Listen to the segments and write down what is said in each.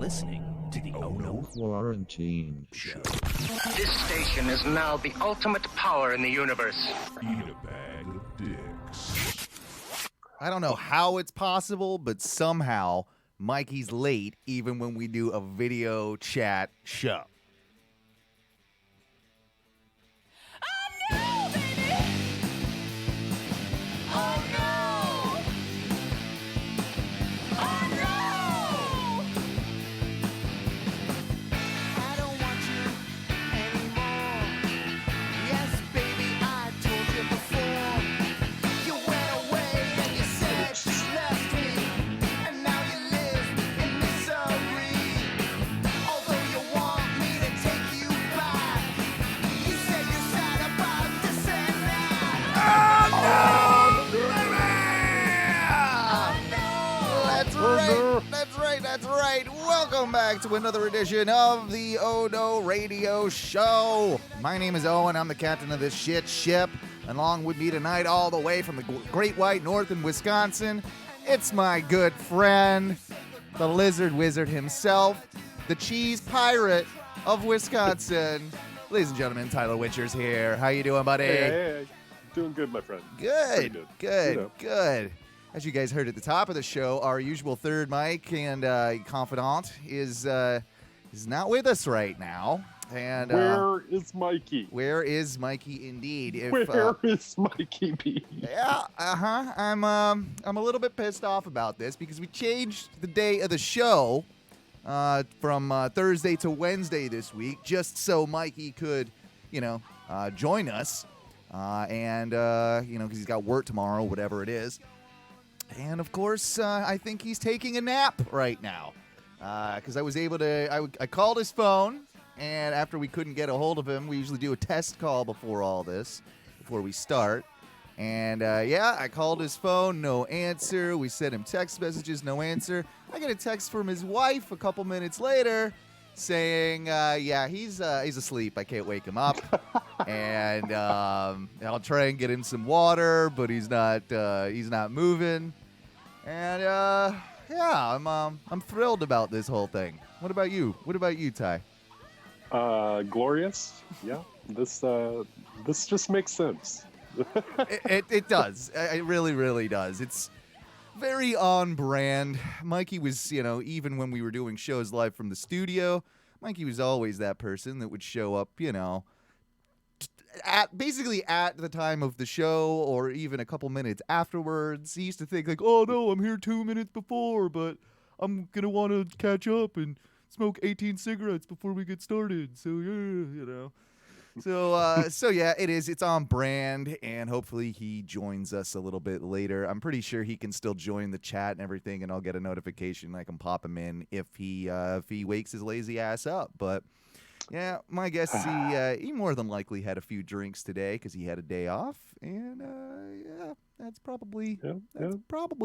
listening to the ONO Quarantine Show. This station is now the ultimate power in the universe. Eat a bag of dicks. I don't know how it's possible, but somehow Mikey's late even when we do a video chat show. That's right. Welcome back to another edition of the ONO Radio Show. My name is Owen. I'm the captain of this shit ship. Along with me tonight, all the way from the Great White North in Wisconsin, it's my good friend, the Lizard Wizard himself, the Cheese Pirate of Wisconsin. Ladies and gentlemen, Tyler Witcher's here. How you doing, buddy? Hey. Doing good, my friend. Good. You know. As you guys heard at the top of the show, our usual third mic and confidant is not with us right now. And where is Mikey? Where is Mikey, indeed? Where is Mikey B? Yeah, I'm a little bit pissed off about this because we changed the day of the show from Thursday to Wednesday this week, just so Mikey could, join us, and because he's got work tomorrow, whatever it is. And, of course, I think he's taking a nap right now because I was able to – I called his phone, and after we couldn't get a hold of him, we usually do a test call before all this, before we start. And, I called his phone, no answer. We sent him text messages, no answer. I get a text from his wife a couple minutes later saying, he's asleep. I can't wake him up. And I'll try and get him some water, but he's not moving. And I'm thrilled about this whole thing. What about you? What about you, Ty? Glorious. Yeah. This just makes sense. It does. It really, really does. It's very on brand. Mikey was, even when we were doing shows live from the studio, Mikey was always that person that would show up, basically at the time of the show or even a couple minutes afterwards. He used to think like, oh no, I'm here 2 minutes before, but I'm going to want to catch up and smoke 18 cigarettes before we get started. So yeah, So yeah, it is. It's on brand, and hopefully he joins us a little bit later. I'm pretty sure he can still join the chat and everything, and I'll get a notification. I can pop him in if he wakes his lazy ass up. But yeah, my guess is he more than likely had a few drinks today because he had a day off, and that's probably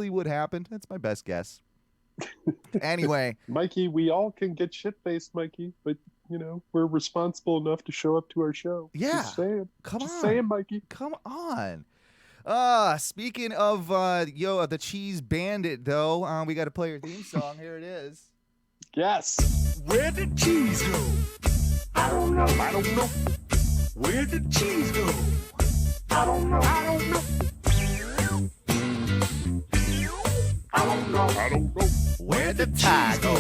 what happened. That's my best guess. Anyway, Mikey, we all can get shit-faced, Mikey, but we're responsible enough to show up to our show. Yeah. Just saying. Just saying, Mikey. Come on. Speaking of the Cheese Bandit, though, we got to play your theme song. Here it is. Yes. Where did cheese go? I don't know. Where did cheese go? I don't know. I don't know. Where did Ty go?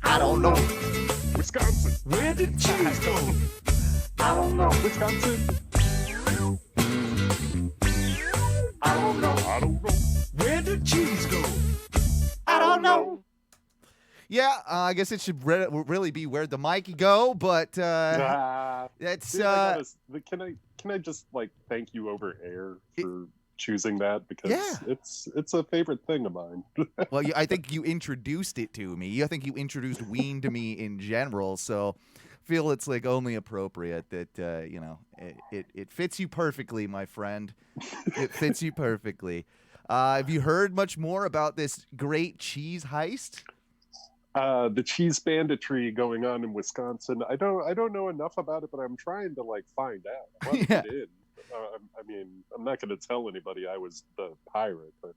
I don't know. Wisconsin. Where did cheese go? I don't know. Wisconsin. I don't know. Where did cheese go? I don't know. Yeah, I guess it should really be where'd the Mikey go, but that's dude, can I just thank you over air for choosing that because it's a favorite thing of mine. Well, I think you introduced it to me. I think you introduced Ween to me in general, so I feel it's only appropriate that it fits you perfectly, my friend. It fits you perfectly. Have you heard much more about this great cheese heist? The cheese banditry going on in Wisconsin. I don't know enough about it, but I'm trying to find out. I want to get in. I'm not going to tell anybody I was the pirate, but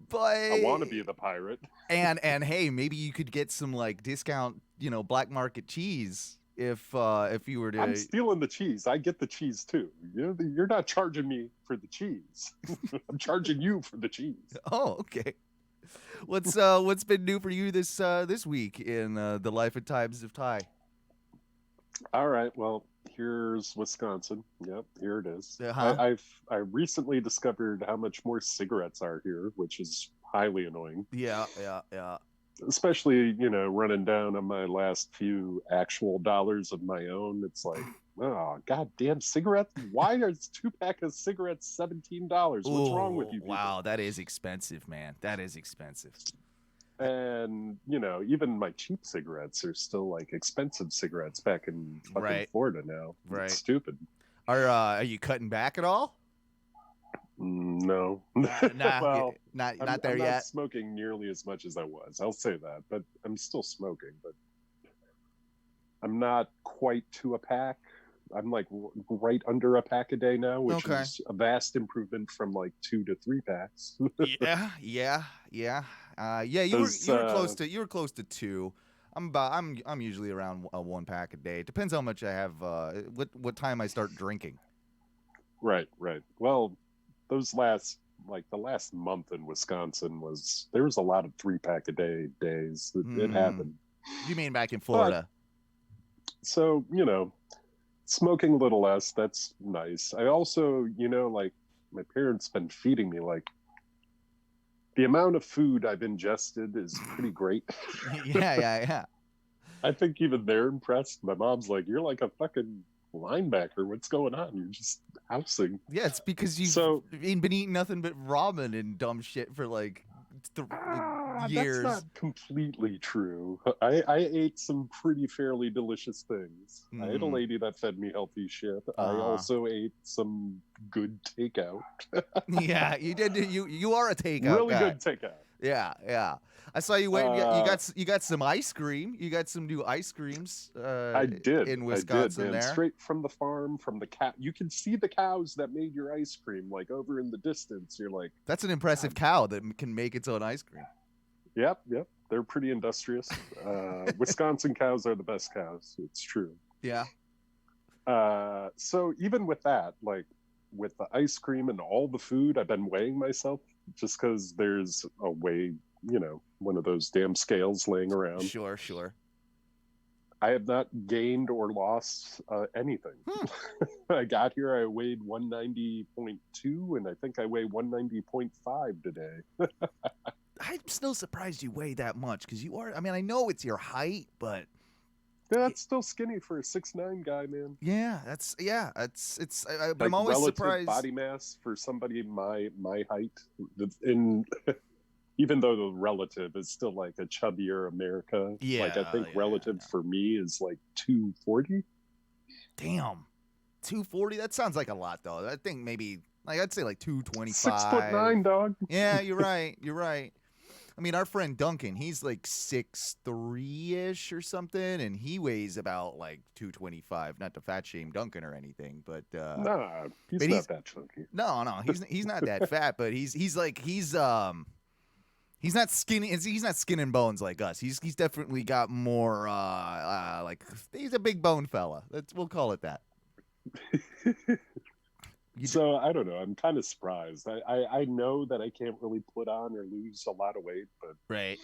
But I want to be the pirate. and hey, maybe you could get some like discount, black market cheese if you were to. I'm stealing the cheese. I get the cheese too. You're not charging me for the cheese. I'm charging you for the cheese. Oh, okay. What's been new for you this week in the life and times of Ty? All right. Well, here's Wisconsin. Yep, here it is. Uh-huh. I recently discovered how much more cigarettes are here, which is highly annoying. Yeah. Especially, running down on my last few actual dollars of my own. It's like, oh, goddamn cigarettes. Why is 2-pack of cigarettes $17? What's wrong with you people? Wow, that is expensive, man. That is expensive. And, even my cheap cigarettes are still like expensive cigarettes back in fucking Florida now. Right. It's stupid. Are you cutting back at all? No. Nah, Well, not there I'm yet. not smoking nearly as much as I was. I'll say that, but I'm still smoking. But I'm not quite to a pack. I'm like right under a pack a day now, which is a vast improvement from like 2 to 3 packs. Yeah. You were close to 2. I'm usually around a 1 pack a day. Depends how much I have. What time I start drinking. Right. Well, the last month in Wisconsin there was a lot of 3-pack a day days. It happened. You mean back in Florida? So, smoking a little less, that's nice. I also, like my parents been feeding me, like the amount of food I've ingested is pretty great. Yeah. I think even they're impressed. My mom's like, you're like a fucking linebacker. What's going on? You're just housing. Yeah, it's because you've been eating nothing but ramen and dumb shit for like years. That's not completely true. I ate some pretty fairly delicious things. I had a lady that fed me healthy shit. I also ate some good takeout. Yeah, you did. You are a takeout really guy. Good takeout. Yeah. I saw you went. You got some ice cream. You got some new ice creams. I did in Wisconsin. Man. There, straight from the farm, from the cow. You can see the cows that made your ice cream, like over in the distance. You're like, that's an impressive cow that can make its own ice cream. Yep. They're pretty industrious. Wisconsin cows are the best cows. It's true. Yeah. So even with that, like with the ice cream and all the food, I've been weighing myself just because there's a way, one of those damn scales laying around. Sure. I have not gained or lost anything. I got here, I weighed 190.2, and I think I weigh 190.5 today. I'm still surprised you weigh that much because you are. I mean, I know it's your height, but that's still skinny for a 6'9" guy, man. Yeah, it's. But like I'm always relative surprised. Body mass for somebody my height, even though the relative is still like a chubbier America. Yeah, like I think relative for me is like 240. Damn, 240. That sounds like a lot though. I think maybe I'd say like 225. 6'9", dog. Yeah, you're right. I mean, our friend Duncan, he's like 6'3" or something, and he weighs about like 225. Not to fat shame Duncan or anything, but nah, he's not that chunky. No, he's not that fat, but he's not skinny. He's not skin and bones like us. He's definitely got more like he's a big bone fella. We'll call it that. So I don't know. I'm kind of surprised. I know that I can't really put on or lose a lot of weight, but right.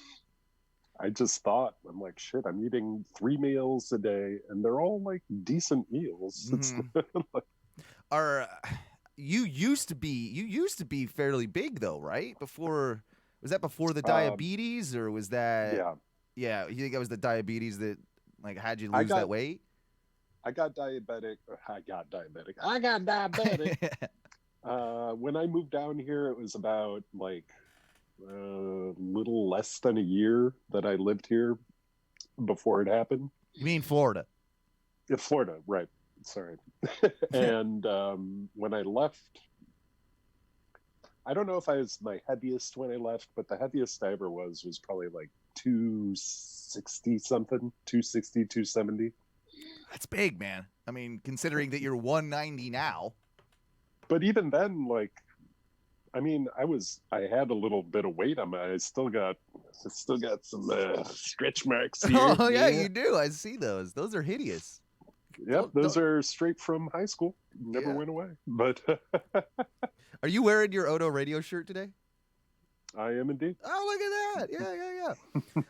I just thought, I'm like, shit, I'm eating 3 meals a day, and they're all like decent meals. You used to be fairly big though, right? Was that before the diabetes, or was that? Yeah. You think that was the diabetes that like had you lose that weight? I got diabetic. When I moved down here, it was about like a little less than a year that I lived here before it happened. You mean Florida? Yeah, Florida, right. Sorry. And when I left, I don't know if I was my heaviest when I left, but the heaviest I ever was probably like 260 something, 260, 270. That's big, man. I mean, considering that you're 190 now. But even then, like, I mean, I had a little bit of weight on my. I still got some stretch marks here. Oh yeah, you do. I see those. Those are hideous. Yep, those are straight from high school. Never Yeah. went away. But Are you wearing your Odo radio shirt today? I am indeed. Oh, look at that! Yeah.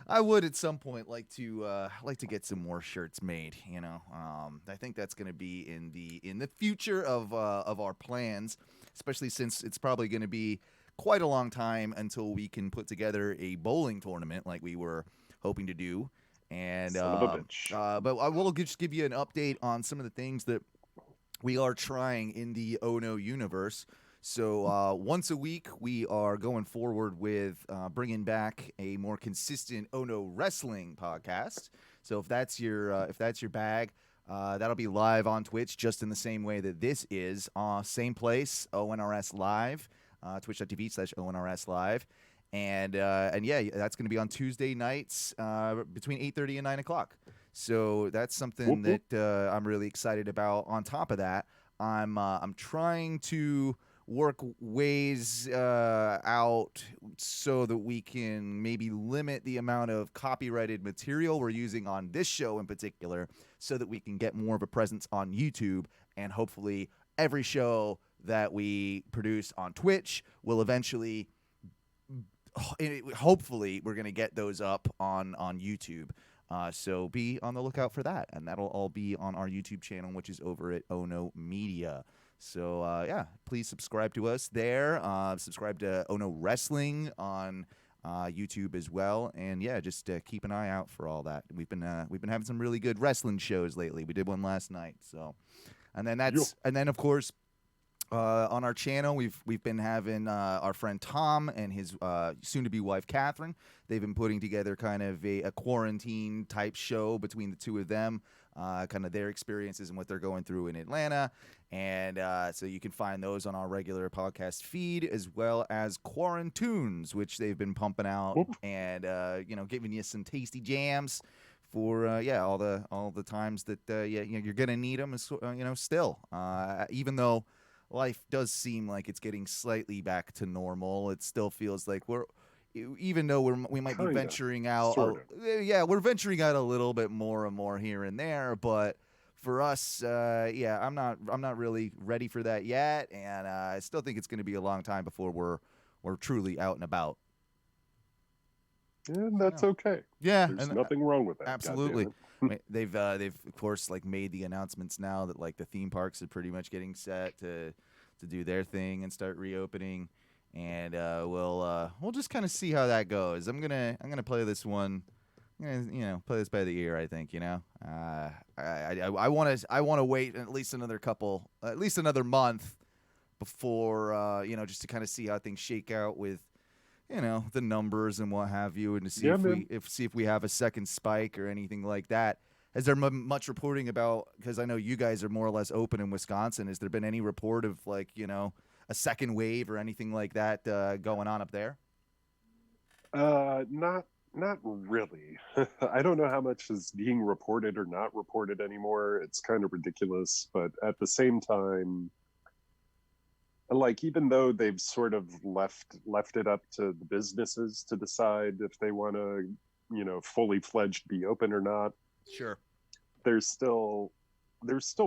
I would at some point like to get some more shirts made. I think that's going to be in the future of our plans, especially since it's probably going to be quite a long time until we can put together a bowling tournament like we were hoping to do. And Son of a bitch. but I will just give you an update on some of the things that we are trying in the Ono universe. So once a week, we are going forward with bringing back a more consistent Ono wrestling podcast. So if that's your bag, that'll be live on Twitch, just in the same way that this is. Same place, ONRS Live, twitch.tv/ONRS Live. And yeah, that's going to be on Tuesday nights between 8:30 and 9 o'clock. So that's something that I'm really excited about. On top of that, I'm trying to work ways out so that we can maybe limit the amount of copyrighted material we're using on this show in particular, so that we can get more of a presence on YouTube, and hopefully every show that we produce on Twitch will eventually, hopefully we're going to get those up on YouTube. So be on the lookout for that, and that'll all be on our YouTube channel, which is over at Ono Media. So yeah, please subscribe to us there. Subscribe to Ono Wrestling on YouTube as well, and yeah, just keep an eye out for all that. We've been having some really good wrestling shows lately. We did one last night, so, and then of course. On our channel, we've been having our friend Tom and his soon-to-be wife Catherine. They've been putting together kind of a quarantine type show between the two of them, kind of their experiences and what they're going through in Atlanta. And so you can find those on our regular podcast feed, as well as Quarantunes, which they've been pumping out and giving you some tasty jams for all the times that you're gonna need them. Still, even though life does seem like it's getting slightly back to normal, it still feels like even though we might be venturing out, we're venturing out a little bit more and more here and there. But for us, I'm not really ready for that yet, and I still think it's going to be a long time before we're truly out and about. And that's okay. Yeah, there's nothing wrong with that. Absolutely. They've of course made the announcements now that the theme parks are pretty much getting set to do their thing and start reopening, and we'll just kind of see how that goes. I'm gonna play this one. Play this by the ear. I think I want to wait at least another month before just to kind of see how things shake out with the numbers and what have you, and to see if we have a second spike or anything like that. Has there much reporting about, because I know you guys are more or less open in Wisconsin, has there been any report of a second wave or anything like that going on up there? Not really. I don't know how much is being reported or not reported anymore. It's kind of ridiculous, but at the same time, even though they've sort of left it up to the businesses to decide if they want to, fully fledged be open or not. Sure. There's still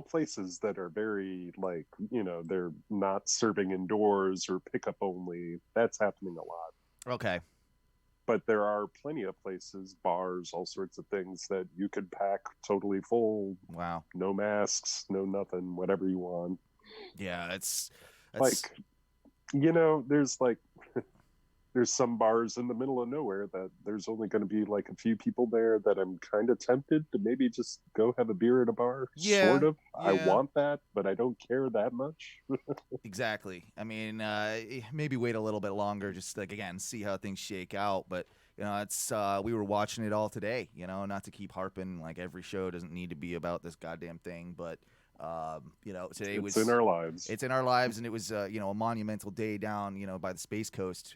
places that are very they're not serving indoors or pickup only. That's happening a lot. Okay. But there are plenty of places, bars, all sorts of things that you could pack totally full. Wow. No masks, no nothing, whatever you want. Yeah, it's there's some bars in the middle of nowhere that there's only going to be a few people there that I'm kind of tempted to maybe just go have a beer at a bar. Yeah, sort of. yeah. I want that, but I don't care that much. Exactly. I mean, maybe wait a little bit longer, just again, see how things shake out. But it's we were watching it all today. Not to keep harping, every show doesn't need to be about this goddamn thing, but today it's in our lives. It's in our lives, and it was a monumental day down by the Space Coast.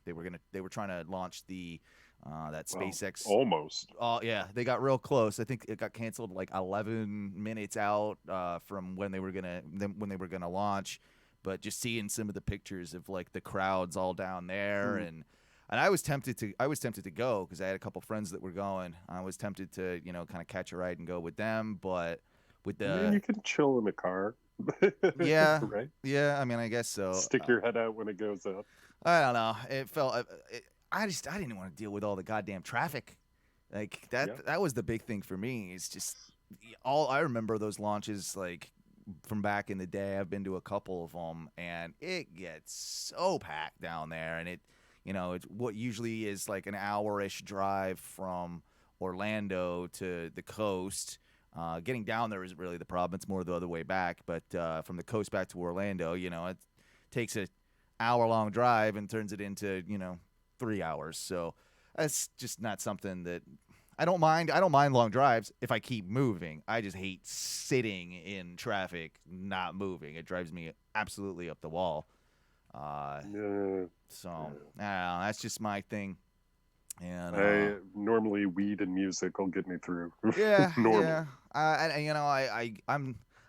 They were trying to launch the that SpaceX almost. Yeah, they got real close. I think it got canceled 11 minutes out from when they were gonna launch. but just seeing some of the pictures of like the crowds all down there, and I was tempted to go because I had a couple friends that were going. I was tempted to kind of catch a ride and go with them, but with I mean, you can chill in the car. yeah, right. Yeah, I mean, I guess so. Stick your head out when it goes up. I don't know. It felt. I didn't want to deal with all the goddamn traffic. Like that was the big thing for me. It's just all I remember those launches like from back in the day. I've been to a couple of them, and it gets so packed down there. And it's what usually is like an hour-ish drive from Orlando to the coast. Getting down there isn't really the problem. It's more the other way back. But from the coast back to Orlando, it takes an hour-long drive and turns it into 3 hours. So that's just not something that I don't mind. I don't mind long drives if I keep moving. I just hate sitting in traffic, not moving. It drives me absolutely up the wall. So I don't know, that's just my thing. And normally weed and music will get me through. Yeah, normally. Yeah.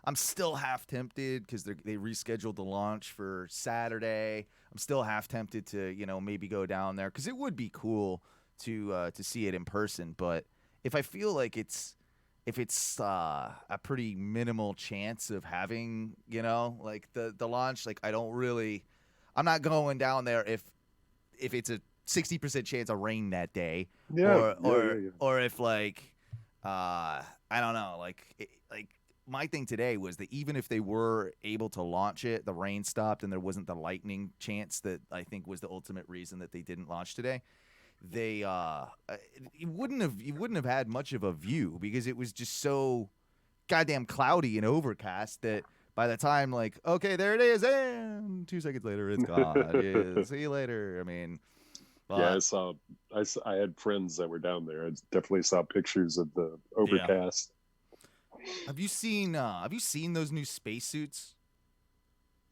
I'm still half tempted because they rescheduled the launch for Saturday. I'm still half tempted to maybe go down there because it would be cool to see it in person. But if I feel like if it's a pretty minimal chance of having like the launch, like I'm not going down there if it's a 60% chance of rain that day, or if like I don't know, like my thing today was that even if they were able to launch it, the rain stopped and there wasn't the lightning chance that I think was the ultimate reason that they didn't launch today. They you wouldn't have had much of a view because it was just so goddamn cloudy and overcast that by the time like, okay, there it is, and 2 seconds later it's gone. Yeah, see you later. I mean, yeah, I had friends that were down there. I definitely saw pictures of the overcast. Have you seen those new spacesuits?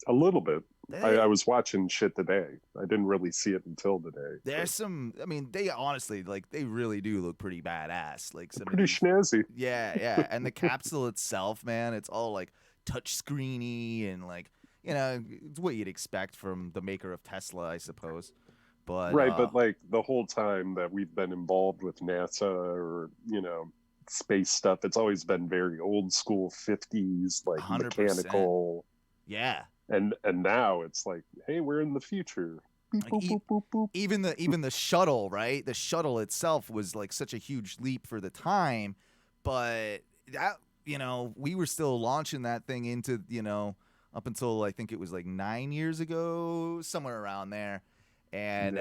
A little bit. I was watching shit today. I didn't really see it until today. There's some. I mean, they honestly they really do look pretty badass. Like some pretty snazzy. Yeah. And the capsule itself, man, it's all like touch screeny and like it's what you'd expect from the maker of Tesla, I suppose. But right, but like the whole time that we've been involved with NASA or space stuff, it's always been very old school 50s, like 100%. Mechanical. Yeah. And now it's like, hey, we're in the future. Like boop, boop, boop. Even the shuttle, right? The shuttle itself was like such a huge leap for the time, but that we were still launching that thing into up until I think it was like 9 years ago, somewhere around there. And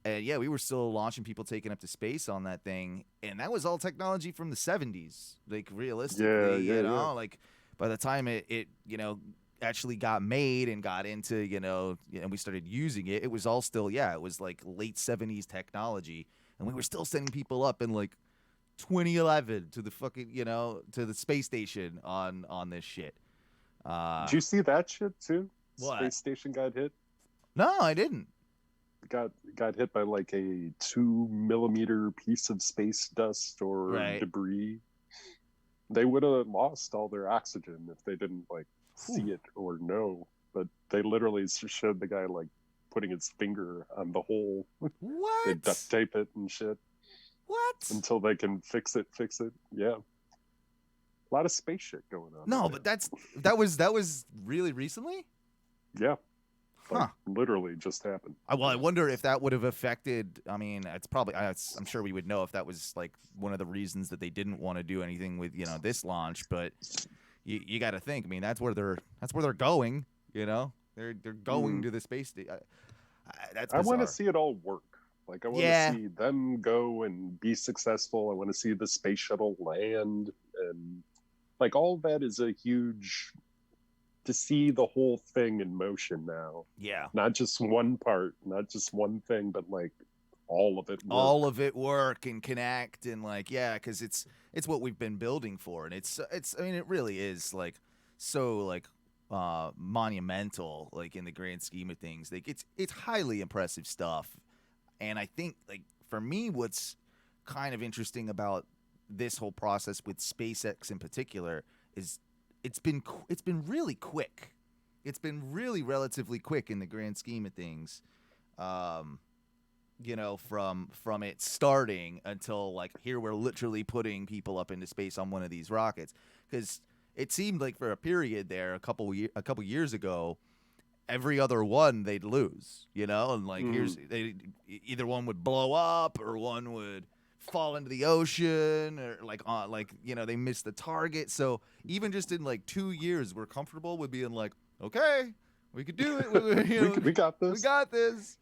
we were still launching people taking up to space on that thing, and that was all technology from the 70s. Like realistically, like by the time it actually got made and got into and we started using it, it was all still it was like late 70s technology, and we were still sending people up in like 2011 to the fucking to the space station on this shit. Did you see that shit too? What? Space station got hit? No, I didn't. Got hit by like a 2 millimeter piece of space dust or debris. They would have lost all their oxygen if they didn't like see it or know. But they literally showed the guy like putting his finger on the hole. What? They duct tape it and shit. What? Until they can fix it. Yeah. A lot of space shit going on. No, but that was really recently? Yeah. Like, literally just happened. Well, I wonder if that would have affected. I mean, it's probably. I'm sure we would know if that was like one of the reasons that they didn't want to do anything with this launch. But you got to think. I mean, that's where they're going. They're going to the space station. That's bizarre. I want to see it all work. Like I want to see them go and be successful. I want to see the space shuttle land, and like all of that is a huge. To see the whole thing in motion now. Yeah. Not just one part, not just one thing, but like all of it work. All of it work and connect and like, because it's what we've been building for. And it's I mean, it really is like so like monumental, like in the grand scheme of things. Like it's highly impressive stuff. And I think like for me, what's kind of interesting about this whole process with SpaceX in particular is it's been really quick. it's been really relatively quick in the grand scheme of things. You know, from it starting until like here we're literally putting people up into space on one of these rockets, because it seemed like for a period there a couple years ago, every other one they'd lose, you know, and like either one would blow up or one would fall into the ocean or like you know, they missed the target. So even just in like 2 years, we're comfortable with being like, okay, we could do it. You know, we got this. We got this.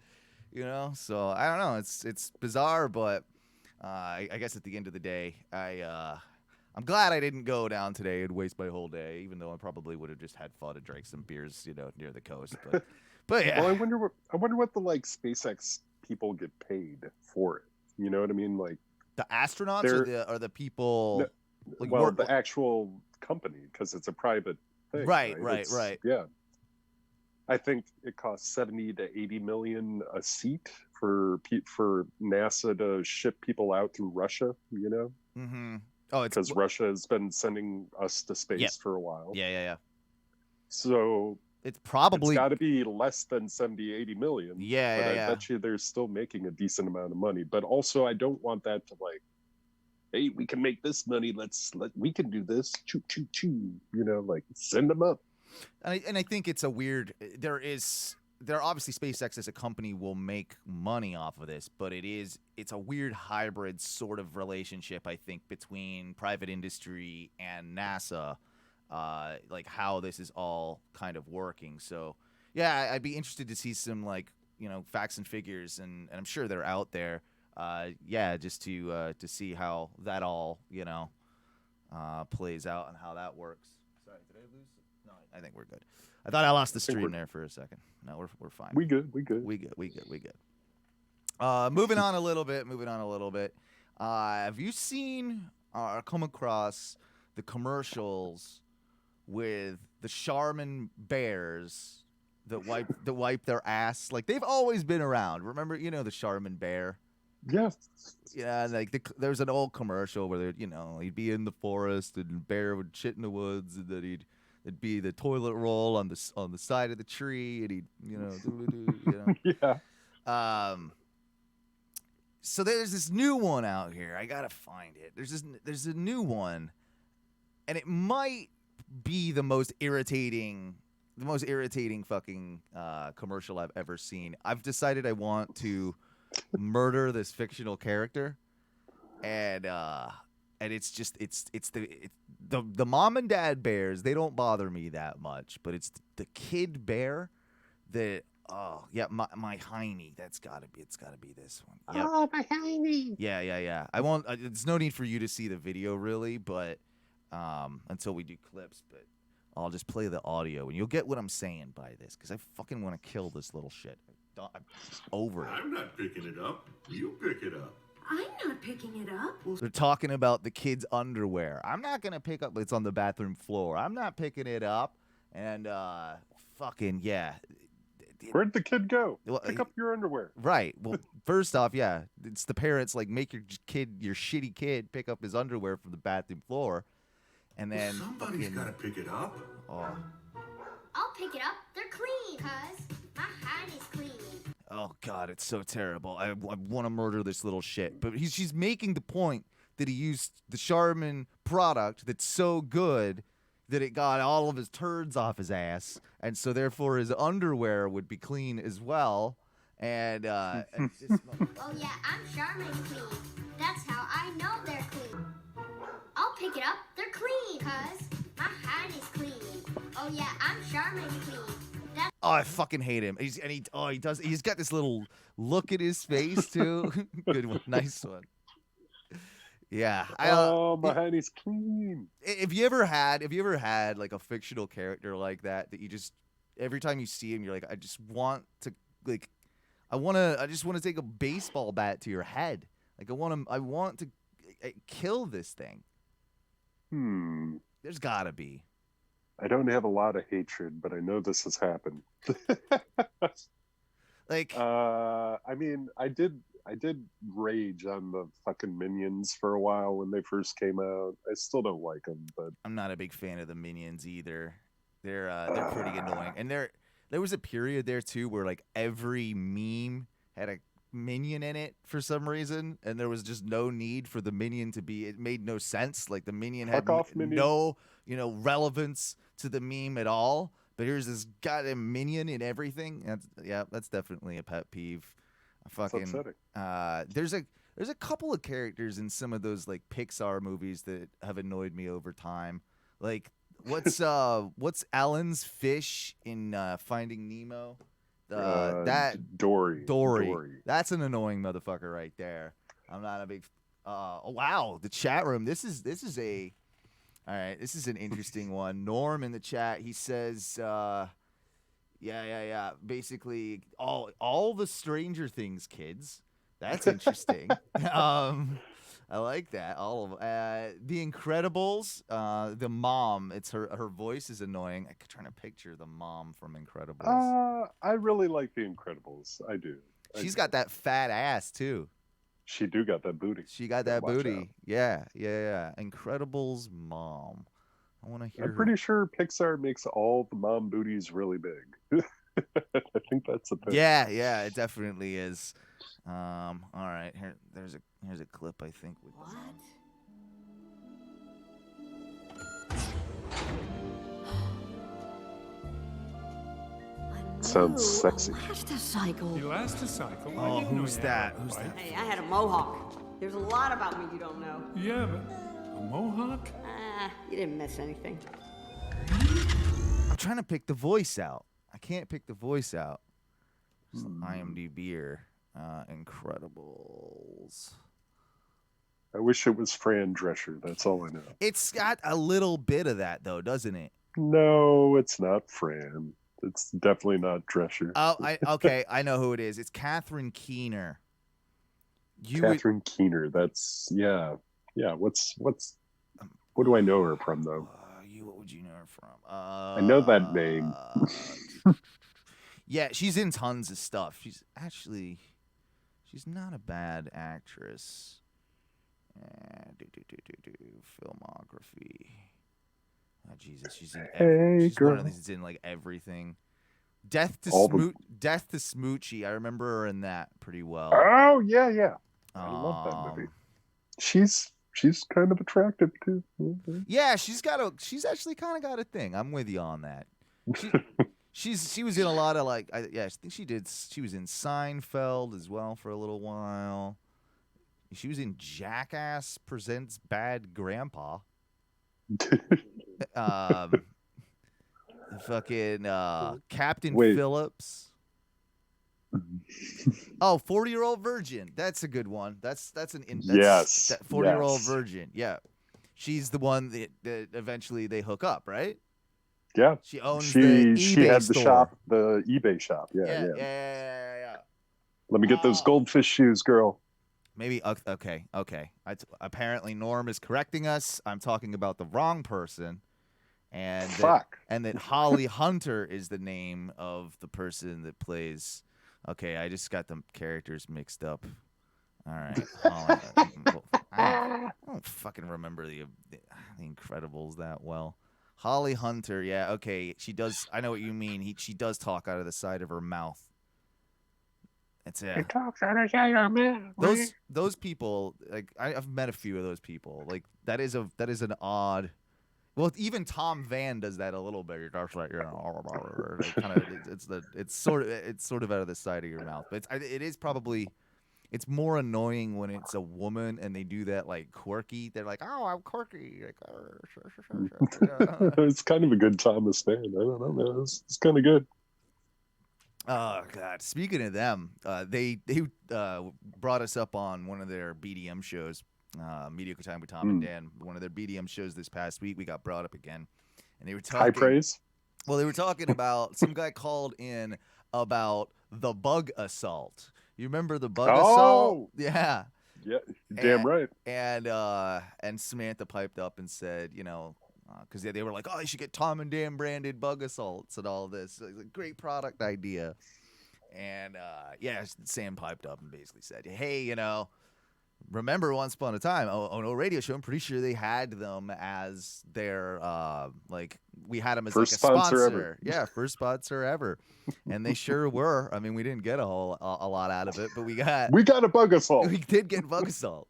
You know, so I don't know. It's bizarre, but I guess at the end of the day, I'm glad I didn't go down today and waste my whole day, even though I probably would have just had fun and drank some beers, you know, near the coast. But yeah. Well, I wonder what the like SpaceX people get paid for it. You know what I mean? Like the astronauts or the people. No, like, the actual company, because it's a private thing. Right. Yeah. I think it costs 70 to 80 million a seat for NASA to ship people out through Russia, you know? Mm-hmm. Oh, it's because Russia has been sending us to space for a while. Yeah. So it's got to be less than 70, 80 million. Yeah, but I bet you they're still making a decent amount of money. But also, I don't want that to like, hey, we can make this money. We can do this. Choo, choo, choo. You know, like send them up. And I think it's a weird. There obviously SpaceX as a company will make money off of this, but it's a weird hybrid sort of relationship, I think, between private industry and NASA, like how this is all kind of working. So yeah, I'd be interested to see some like, you know, facts and figures, and I'm sure they're out there. Just to see how that all, you know, plays out and how that works. Sorry, did I lose? No, I think we're good. I thought I lost the stream there for a second. No, we're fine. We good. Moving on a little bit. Have you seen or come across the commercials with the Charmin bears that wipe their ass? Like, they've always been around. Remember, you know, the Charmin bear? Yeah. Yeah, like there's an old commercial where he'd be in the forest and the bear would shit in the woods, and then it'd be the toilet roll on the side of the tree, and he'd yeah. So there's this new one out here. I gotta find it. There's a new one, and it might be the most irritating fucking commercial I've ever seen. I've decided I want to murder this fictional character, and it's just the mom and dad bears. They don't bother me that much, but it's the kid bear that my hiney. It's gotta be this one. Yep. Oh, my hiney. Yeah. I won't. There's no need for you to see the video really, but until we do clips, but I'll just play the audio and you'll get what I'm saying by this, because I fucking want to kill this little shit. I'm over it. I'm not picking it up. You pick it up. I'm not picking it up. They're talking about the kids' underwear. I'm not going to pick up. It's on the bathroom floor. I'm not picking it up. And fucking, yeah. Where'd the kid go? Pick up your underwear. Right. Well, first off, yeah. It's the parents, like, make your shitty kid, pick up his underwear from the bathroom floor. And then. Somebody's got to pick it up. Oh. I'll pick it up. They're clean, cuz my hand is clean. Oh, God, it's so terrible. I want to murder this little shit. But she's making the point that he used the Charmin product that's so good that it got all of his turds off his ass. And so, therefore, his underwear would be clean as well. And, Oh, yeah, I'm Charmin clean. That's how I know they're clean. I'll pick it up. They're clean, cuz my hand is clean. Oh, yeah, I'm Charmin clean. Oh, I fucking hate him. He's got this little look at his face too. Good one, nice one. Yeah. My honey's clean. Have you ever had like a fictional character like that you just every time you see him you're like, I just want to take a baseball bat to your head. Like I want to kill this thing. There's gotta be. I don't have a lot of hatred, but I know this has happened. Like, I mean, I did rage on the fucking Minions for a while when they first came out. I still don't like them, but I'm not a big fan of the Minions either. They're pretty annoying. And there was a period there too where like every meme had a minion in it for some reason, and there was just no need for the minion to be. It made no sense. Like the minion had Fuck off, minion. no relevance to the meme at all. But here's this goddamn minion in everything. That's definitely a pet peeve. It's upsetting. There's a couple of characters in some of those like Pixar movies that have annoyed me over time. Like what's Alan's fish in Finding Nemo? Dory. That's an annoying motherfucker right there. I'm not a big. Oh wow, the chat room. This is all right. This is an interesting one. Norm in the chat. He says, yeah. Basically, all the Stranger Things kids. That's interesting. I like that. All of The Incredibles. The mom. It's her voice is annoying. I'm trying to picture the mom from Incredibles. I really like The Incredibles. I do. She's got that fat ass too. She do got that booty. She got that booty. Yeah. Incredibles mom. I want to hear. I'm pretty sure Pixar makes all the mom booties really big. I think that's the thing. Yeah, it definitely is. All right, here's a clip I think with What? Sounds sexy. Elastocycle. Elastocycle? I Oh, didn't know who's you that? had Who's one. that? Hey, I had a mohawk. There's a lot about me you don't know. Yeah, but a mohawk? You didn't miss anything. I'm trying to pick the voice out. I can't pick the voice out. IMDb Incredibles. I wish it was Fran Drescher. That's all I know. It's got a little bit of that though, doesn't it? No, it's not Fran. It's definitely not Drescher. Okay, I know who it is. It's Catherine Keener. Catherine Keener. That's yeah. What do I know her from though? What would you know her from? I know that name. Yeah, she's in tons of stuff. She's not a bad actress. Filmography. Oh Jesus, she's in. She's one of these that's in like everything. Death to Smoochie. I remember her in that pretty well. Oh yeah. I love that movie. She's kind of attractive too. Yeah, she's actually kind of got a thing. I'm with you on that. She was in a lot of I think she was in Seinfeld as well for a little while. She was in Jackass Presents Bad Grandpa. Fucking Captain Phillips. Oh, 40-Year-Old Virgin. That's a good one. That's yes. That 40-Year-Old Virgin. Yeah. She's the one that eventually they hook up, right? Yeah. She owns the eBay She had the store. shop, the eBay shop. Yeah. Let me get those goldfish shoes, girl. Maybe okay. Apparently Norm is correcting us. I'm talking about the wrong person. And that Holly Hunter is the name of the person that plays. Okay, I just got the characters mixed up. All right. I don't fucking remember the Incredibles that well. Holly Hunter, yeah, okay. She does. I know what you mean. She does talk out of the side of her mouth. That's it. It talks out of the side of her mouth. Those people, like I've met a few of those people. Like that is an odd. Well, even Tom Van does that a little bit. It's like, it's sort of out of the side of your mouth. But it is probably. It's more annoying when it's a woman and they do that like quirky. They're like, "Oh, I'm quirky." Like, it's kind of a good Thomas fan. I don't know, man. It's kind of good. Oh God! Speaking of them, they brought us up on one of their BDM shows, Mediocre Time with Tom and Dan. One of their BDM shows this past week. We got brought up again, and they were talking. High praise. Well, they were talking about some guy called in about the bug assault. You remember the bug assault? Yeah. Yeah, damn right. And Samantha piped up and said, because they were like, oh, you should get Tom and Dan branded bug assaults and all this. Like, a great product idea. And Sam piped up and basically said, hey, remember once upon a time, ONO radio show, I'm pretty sure they had them as their, like, we had them as First like a sponsor sponsor. ever. Yeah, first sponsor ever. And they sure were. I mean, we didn't get a lot out of it, but we got a bug assault. we did get bug assault,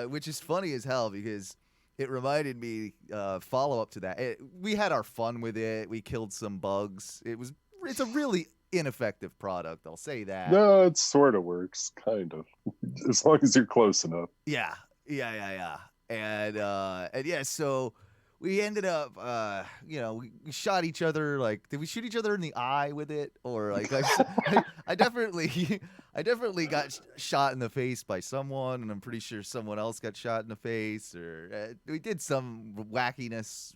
which is funny as hell because it reminded me, follow up to that. We had our fun with it. We killed some bugs. It's a really ineffective product, I'll say that. No, it sort of works, kind of, as long as you're close enough. Yeah. And yeah, so we ended up, we shot each other. Like, did we shoot each other in the eye with it, or like I definitely got shot in the face by someone, and I'm pretty sure someone else got shot in the face, or we did some wackiness.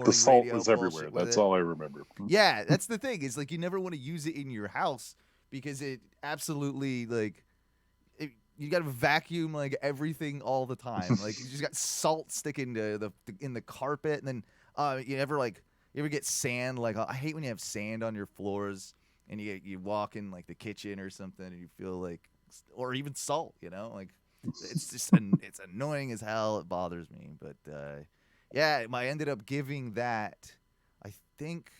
The salt was bullshit everywhere. with That's it. all I remember. Yeah, that's the thing. Is like you never want to use it in your house because it absolutely you got to vacuum like everything all the time. Like you just got salt sticking to in the carpet, and then you ever get sand? Like I hate when you have sand on your floors, and you walk in like the kitchen or something, and you feel like, or even salt. Like it's just it's annoying as hell. It bothers me, but yeah, I ended up giving that, I think,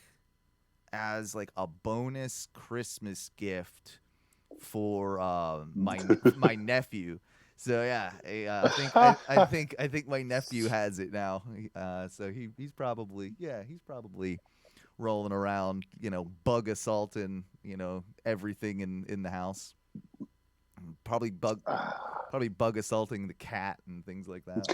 as like a bonus Christmas gift for my nephew. So yeah, I think my nephew has it now. So he's probably rolling around, bug assaulting, everything in the house. Probably bug assaulting the cat and things like that.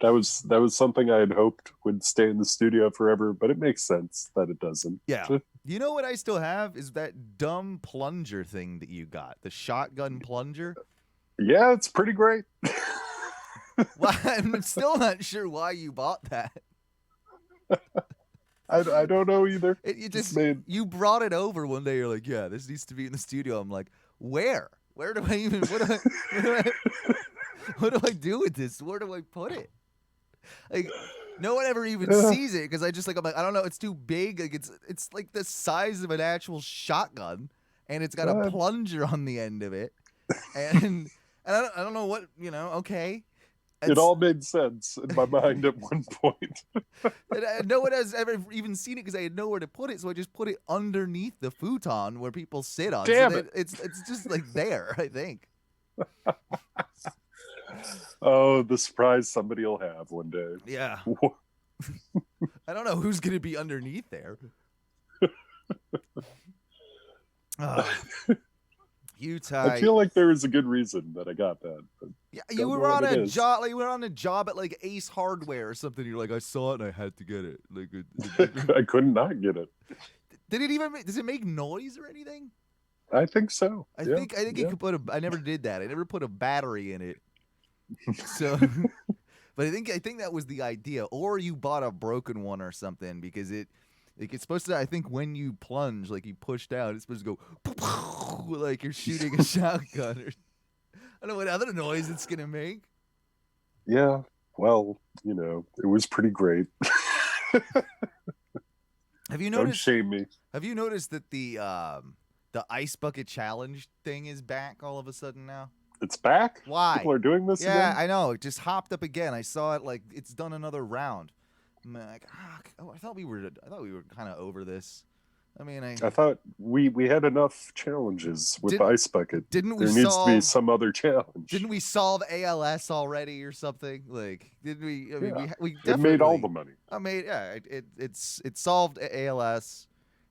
That was something I had hoped would stay in the studio forever, but it makes sense that it doesn't. Yeah. You know what I still have is that dumb plunger thing that you got, the shotgun plunger. Yeah, it's pretty great. Well, I'm still not sure why you bought that. I don't know either. You brought it over one day. You're like, yeah, this needs to be in the studio. I'm like, where? Where do I even? What do I do with this? Where do I put it? Like, no one ever even sees it because I'm like, I don't know. It's too big. Like it's like the size of an actual shotgun, and it's got a plunger on the end of it, and I don't know what Okay. It all made sense in my mind at one point. No one has ever even seen it because I had nowhere to put it, so I just put it underneath the futon where people sit on. Damn so it! It's just like there, I think. Oh, the surprise somebody will have one day. Yeah. I don't know who's going to be underneath there. Ty. I feel like there was a good reason that I got that. Yeah, you were on a job. Like, you were on a job at like Ace Hardware or something. You're like, I saw it and I had to get it. Like, I couldn't not get it. Does it make noise or anything? I think so. I think you could put I never did that. I never put a battery in it. So, but I think that was the idea. Or you bought a broken one or something because it's supposed to. I think when you plunge, like you push down, it's supposed to go like you're shooting a shotgun. Or, I don't know what other noise it's gonna make. Yeah, well, it was pretty great. Have you noticed? Don't shame me. Have you noticed that the ice bucket challenge thing is back all of a sudden now? It's back? Why? People are doing this again? Yeah, I know. It just hopped up again. I saw it like it's done another round. I'm like, I thought we were kind of over this. I mean, I thought we had enough challenges with Ice Bucket. Didn't we? There needs to be some other challenge. Didn't we solve ALS already or something? Like, did we? I mean, we definitely. It made all the money. It solved ALS,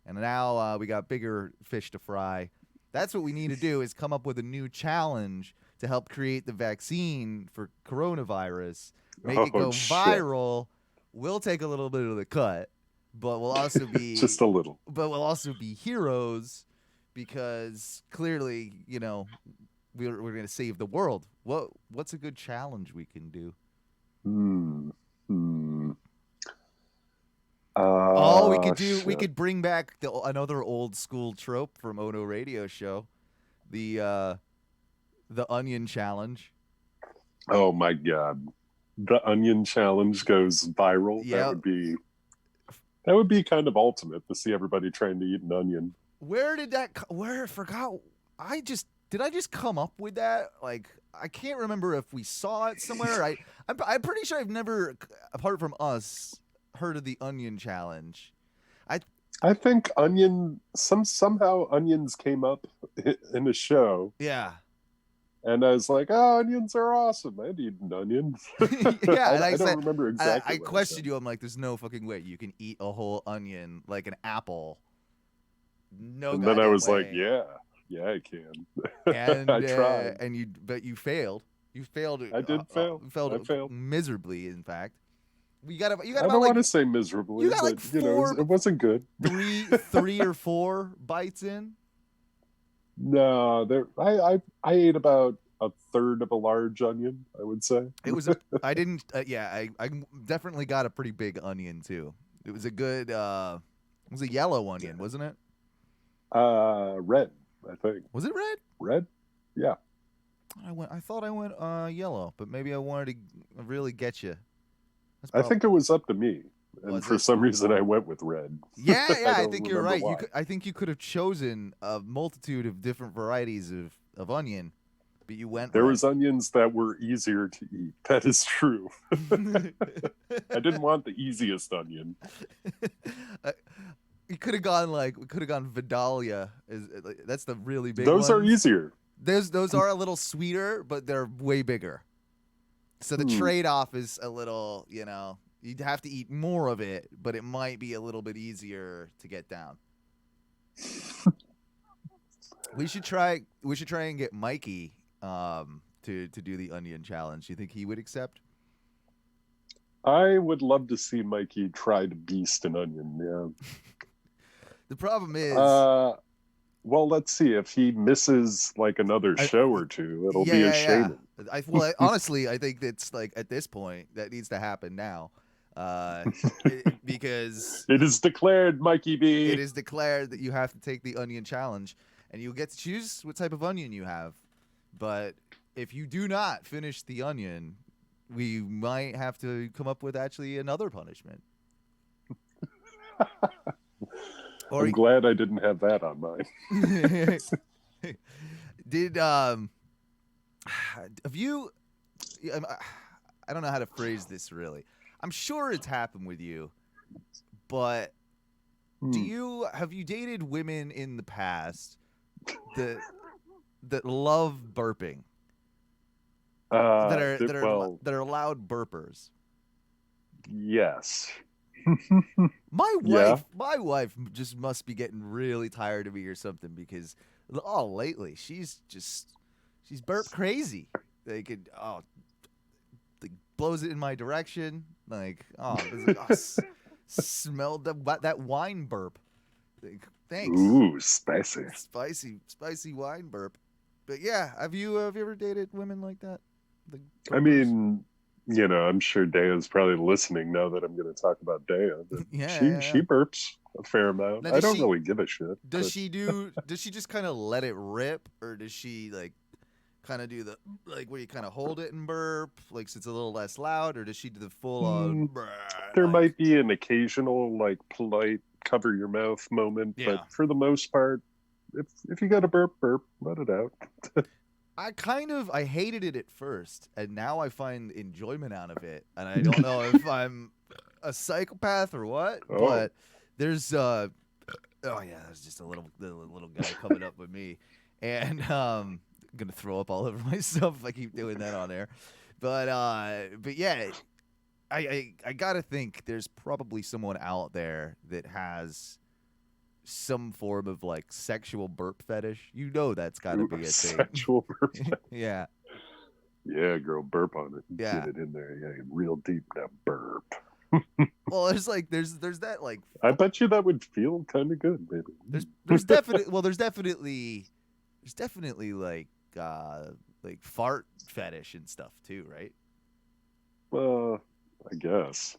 and now we got bigger fish to fry. That's what we need to do: is come up with a new challenge to help create the vaccine for coronavirus, make it go viral. We'll take a little bit of the cut, but we'll also be just a little. But we'll also be heroes because clearly, we're going to save the world. What's a good challenge we can do? We could bring back another old school trope from Ono Radio Show, the onion challenge. Oh my God. The onion challenge goes viral. Yep. That would be kind of ultimate to see everybody trying to eat an onion. Where did that? I just did I just come up with that? Like, I can't remember if we saw it somewhere. I'm pretty sure I've never, apart from us, heard of the onion challenge. I think somehow onions came up in a show. Yeah. And I was like, oh, onions are awesome. I'd eat an onion. Yeah, and I don't remember exactly. I questioned you. I'm like, there's no fucking way you can eat a whole onion like an apple. No. And then I was way. like, yeah, I can. And I tried. But you failed. You failed. I did fail. I failed miserably, in fact. You got I don't want to say miserably, you got but like you know, it wasn't good. three or four bites in. No, I ate about a third of a large onion, I would say. It was I didn't. I definitely got a pretty big onion too. It was a good. It was a yellow onion, wasn't it? Red, I think. Was it red? Red? Yeah. I thought I went yellow, but maybe I wanted to really get you. I think it was up to me, and for some reason I went with red. Yeah, I think you're right. Why. I think you could have chosen a multitude of different varieties of onion, but you went. There red. was onions that were easier to eat. That is true. I didn't want the easiest onion. We could have gone Vidalia. That's the really big. Those are ones. easier. Those are a little sweeter, but they're way bigger. So the trade-off is a little, you'd have to eat more of it, but it might be a little bit easier to get down. We should try and get Mikey to do the onion challenge. You think he would accept? I would love to see Mikey try to beast an onion. Yeah. The problem is, well, let's see if he misses like another show or two. It'll be a shame. Honestly, I think that's like at this point that needs to happen now, because it is declared, Mikey B. It is declared that you have to take the onion challenge, and you get to choose what type of onion you have. But if you do not finish the onion, we might have to come up with actually another punishment. I'm glad I didn't have that on mine. Have you? I don't know how to phrase this really. I'm sure it's happened with you, but have you dated women in the past that love burping? That are loud burpers. Yes. My wife just must be getting really tired of me or something, because lately she's burp crazy. They could like blows it in my direction, like smelled that wine burp. Like, thanks. Ooh, spicy wine burp. But yeah, have you ever dated women like that? I mean, I'm sure Daya's probably listening now that I'm going to talk about Daya. She burps a fair amount. Now, I don't really give a shit. Does she just kind of let it rip, or does she like kind of do the where you kind of hold it and burp, like so it's a little less loud, or does she do the full on? There might be an occasional polite cover your mouth moment, but for the most part, if you got to burp, let it out. I hated it at first, and now I find enjoyment out of it. And I don't know if I'm a psychopath or what, but there's there's just a little guy coming up with me, and I'm gonna throw up all over myself if I keep doing that on air. But yeah, I gotta think there's probably someone out there that has some form of sexual burp fetish. That's got to be a thing. Sexual burp. Yeah. Yeah, girl, burp on it. Yeah. Get it in there. Yeah, real deep now. Burp. Well, there's that I bet you that would feel kind of good, maybe. There's definitely fart fetish and stuff too, right? I guess.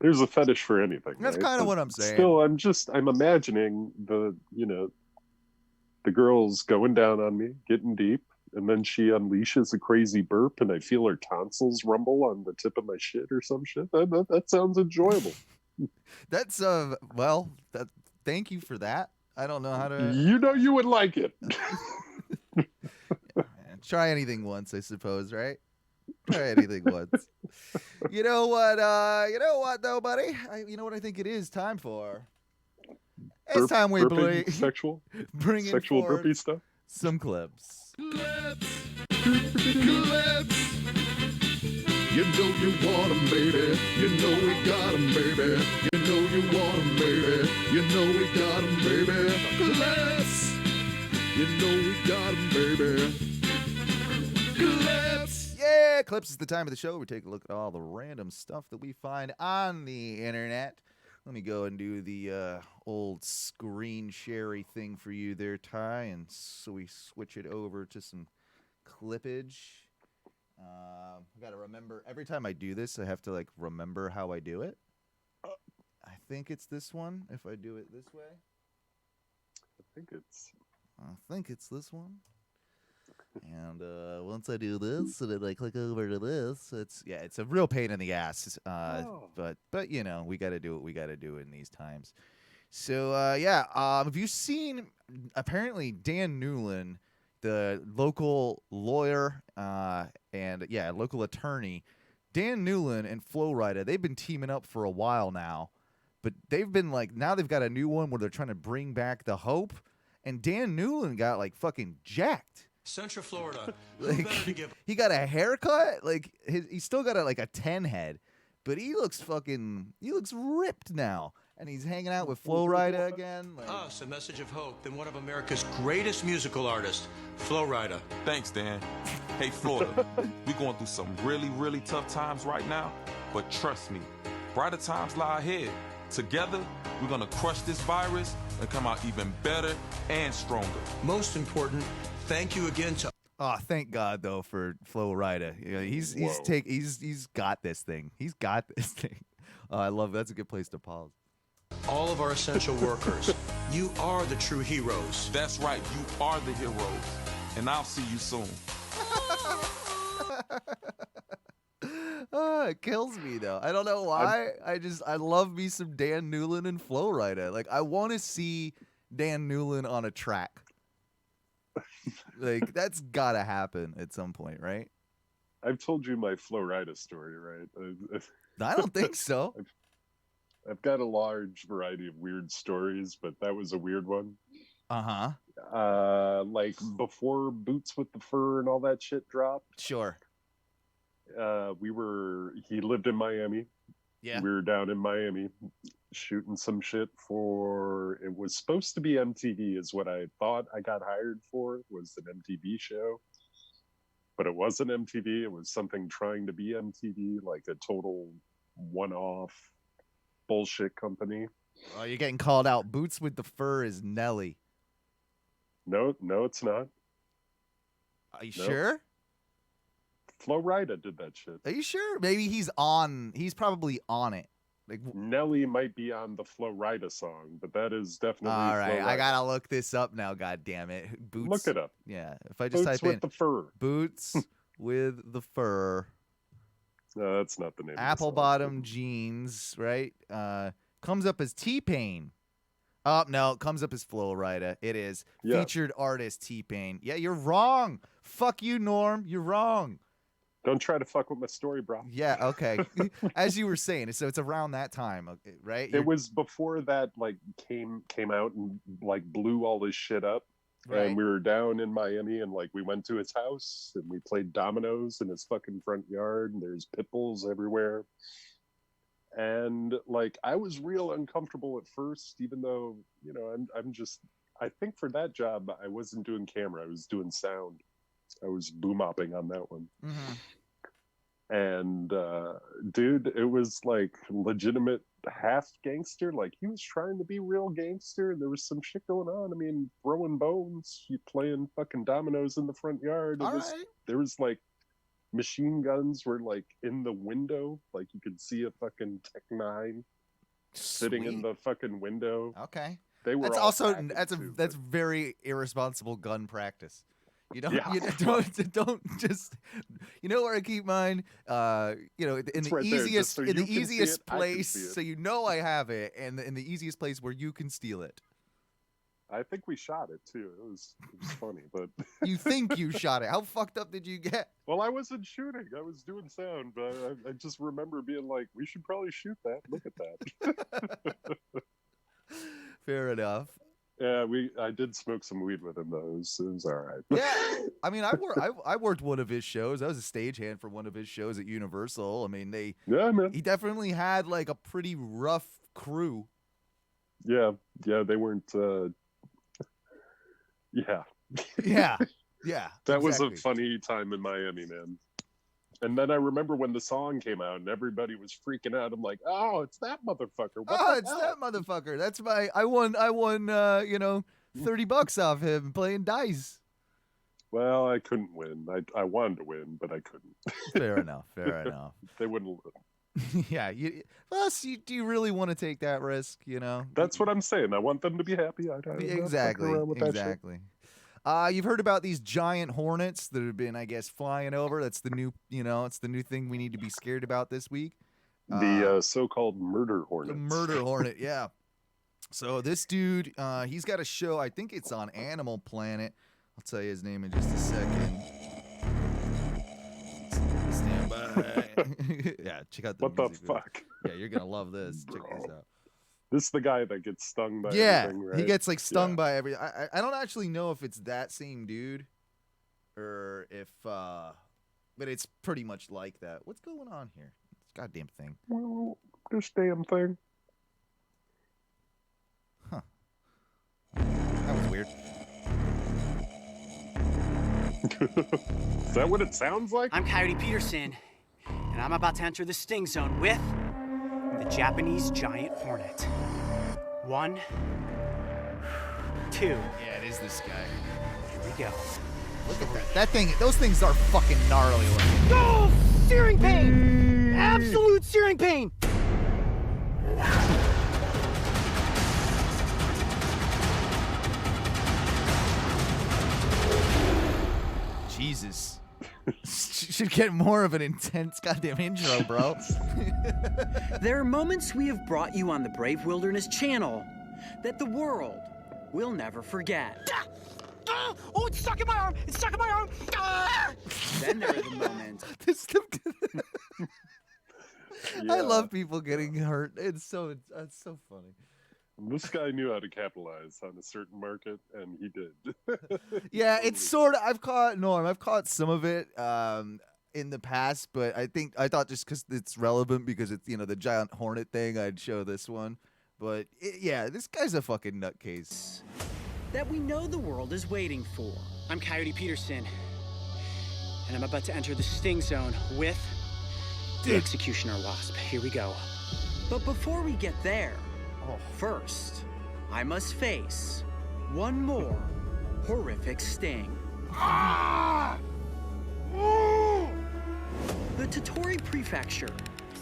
There's a fetish for anything. That's kind of what I'm saying. Still, I'm imagining the girl's going down on me, getting deep, and then she unleashes a crazy burp, and I feel her tonsils rumble on the tip of my shit or some shit. That sounds enjoyable. That's thank you for that. I don't know how to. You would like it. Try anything once, I suppose, right? Try anything once. You know what? You know what, though, buddy? You know what I think it is time for? It's time we burping, sexual bring in forward burpee stuff. some clips. You know you want 'em, baby. You know we got 'em, baby. You know you want 'em, baby. You know we got 'em, baby. Clips. You know we got 'em, baby. Clips. Yeah, clips is the time of the show where we take a look at all the random stuff that we find on the internet. Let me go and do the old screen sherry thing for you there, Ty, and so we switch it over to some clippage. I gotta remember every time I do this, I have to like remember how I do it. I think it's this one. If I do it this way, I think it's this one. And once I do this, and then I click over to this, it's a real pain in the ass. But you know, we gotta do what we gotta do in these times. So have you seen? Apparently, Dan Newland, the local lawyer and local attorney, Dan Newland and Flo Rida, they've been teaming up for a while now, but they've been like, now they've got a new one where they're trying to bring back the hope, and Dan Newland got like fucking jacked. Central Florida. Like, he got a haircut, like he's still got a 10 head, but he looks ripped now. And he's hanging out with Flo Rida again. Us, a message of hope, then one of America's greatest musical artists, Flo Rida. Thanks, Dan. Hey, Florida, we're going through some really, really tough times right now, but trust me, brighter times lie ahead. Together, we're going to crush this virus and come out even better and stronger. Most important, thank you again to... Oh, thank God, though, for Flo Rida. You know, he's got this thing. He's got this thing. I love it. That's a good place to pause. All of our essential workers. You are the true heroes. That's right. You are the heroes. And I'll see you soon. It kills me, though. I don't know why. I love me some Dan Newland and Flo Rida. Like, I want to see Dan Newland on a track. Like, that's got to happen at some point, right? I've told you my Flo Rida story, right? I don't think so. I've got a large variety of weird stories, but that was a weird one. Like before Boots with the Fur and all that shit dropped. Sure. He lived in Miami. Yeah. We were down in Miami shooting some shit it was supposed to be MTV is what I thought I got hired for, was an MTV show. But it wasn't MTV. It was something trying to be MTV, like a total one-off bullshit company. Oh, you're getting called out. Boots with the Fur is Nelly. No, it's not. Are you sure? Flo Rida did that shit. Are you sure? Maybe he's probably on it. Like, Nelly might be on the Flo Rida song, but that is definitely all right. Flo Rida. I gotta look this up now. God damn it! Boots. Look it up. Yeah, if I just Boots type with in the Fur. Boots with the Fur. No, that's not the name. Apple bottom jeans, right? Comes up as T-Pain. Oh no, it comes up as Flo Rida. It is featured artist T-Pain. Yeah, you're wrong. Fuck you, Norm. You're wrong. Don't try to fuck with my story, bro. Yeah, okay. As you were saying, so it's around that time, right? It was before that like came out and like blew all this shit up. Right. And we were down in Miami and like we went to his house and we played dominoes in his fucking front yard and there's pit bulls everywhere. And like I was real uncomfortable at first, even though, you know, I think for that job I wasn't doing camera, I was doing sound. I was boom mopping on that one. Mm-hmm. And dude, it was like legitimate half gangster. Like he was trying to be real gangster and there was some shit going on. I mean, throwing bones, you playing fucking dominoes in the front yard. There was like machine guns were like in the window, like you could see a fucking Tech 9 sitting in the fucking window. Okay. They were that's very irresponsible gun practice. You don't, Yeah. don't just, you know where I keep mine? You know, in the right there, easiest, so in the you can see easiest it, I can place, see it. so you know I have it, and in the easiest place where you can steal it. I think we shot it too. It was funny, but You think you shot it? How fucked up did you get? well, I wasn't shooting. I was doing sound, but I just remember being like, we should probably shoot that. Look at that. Fair enough. Yeah, I did smoke some weed with him though. It was all right. Yeah, I mean, I worked one of his shows. I was a stagehand for one of his shows at Universal. I mean, yeah, man. He definitely had like a pretty rough crew. Yeah, they weren't. Yeah. Yeah. That was exactly. a funny time in Miami, man. And then I remember when the song came out and everybody was freaking out. I'm like, oh, it's that motherfucker. That motherfucker. That's I won, $30 off him playing dice. Well, I couldn't win. I wanted to win, but I couldn't. Fair enough. They wouldn't. Yeah. Do you really want to take that risk, That's what I'm saying. I want them to be happy. Exactly. You've heard about these giant hornets that have been, I guess, flying over. That's the new, it's the new thing we need to be scared about this week. The so-called murder hornets. The murder hornet, yeah. So this dude, he's got a show. I think it's on Animal Planet. I'll tell you his name in just a second. Stand by. Yeah, check out the What the music. fuck? Yeah, you're gonna love this. Check this out. This is the guy that gets stung by everything, right? He gets like stung by every. I don't actually know if it's that same dude, or if but it's pretty much like that. What's going on here? This goddamn thing. Well, this damn thing. Huh. That was weird. Is that what it sounds like? I'm Coyote Peterson, and I'm about to enter the sting zone with the Japanese giant hornet. 1, 2. Yeah, it is this guy. Here we go. Look at that. That thing. Those things are fucking gnarly looking. Oh, searing pain! Absolute searing pain! Jesus. Should get more of an intense goddamn intro, bro. There are moments we have brought you on the Brave Wilderness channel that the world will never forget. Oh, it's stuck in my arm! It's stuck in my arm! Then there are the moments. I love people getting hurt. It's so funny. This guy knew how to capitalize on a certain market, and he did. Yeah, it's sort of. I've caught some of it in the past, but I thought just because it's relevant because it's the giant hornet thing, I'd show this one. But yeah, this guy's a fucking nutcase. That we know the world is waiting for. I'm Coyote Peterson, and I'm about to enter the sting zone with the Executioner Wasp. Here we go. But before we get there, first, I must face one more horrific sting. The Tottori Prefecture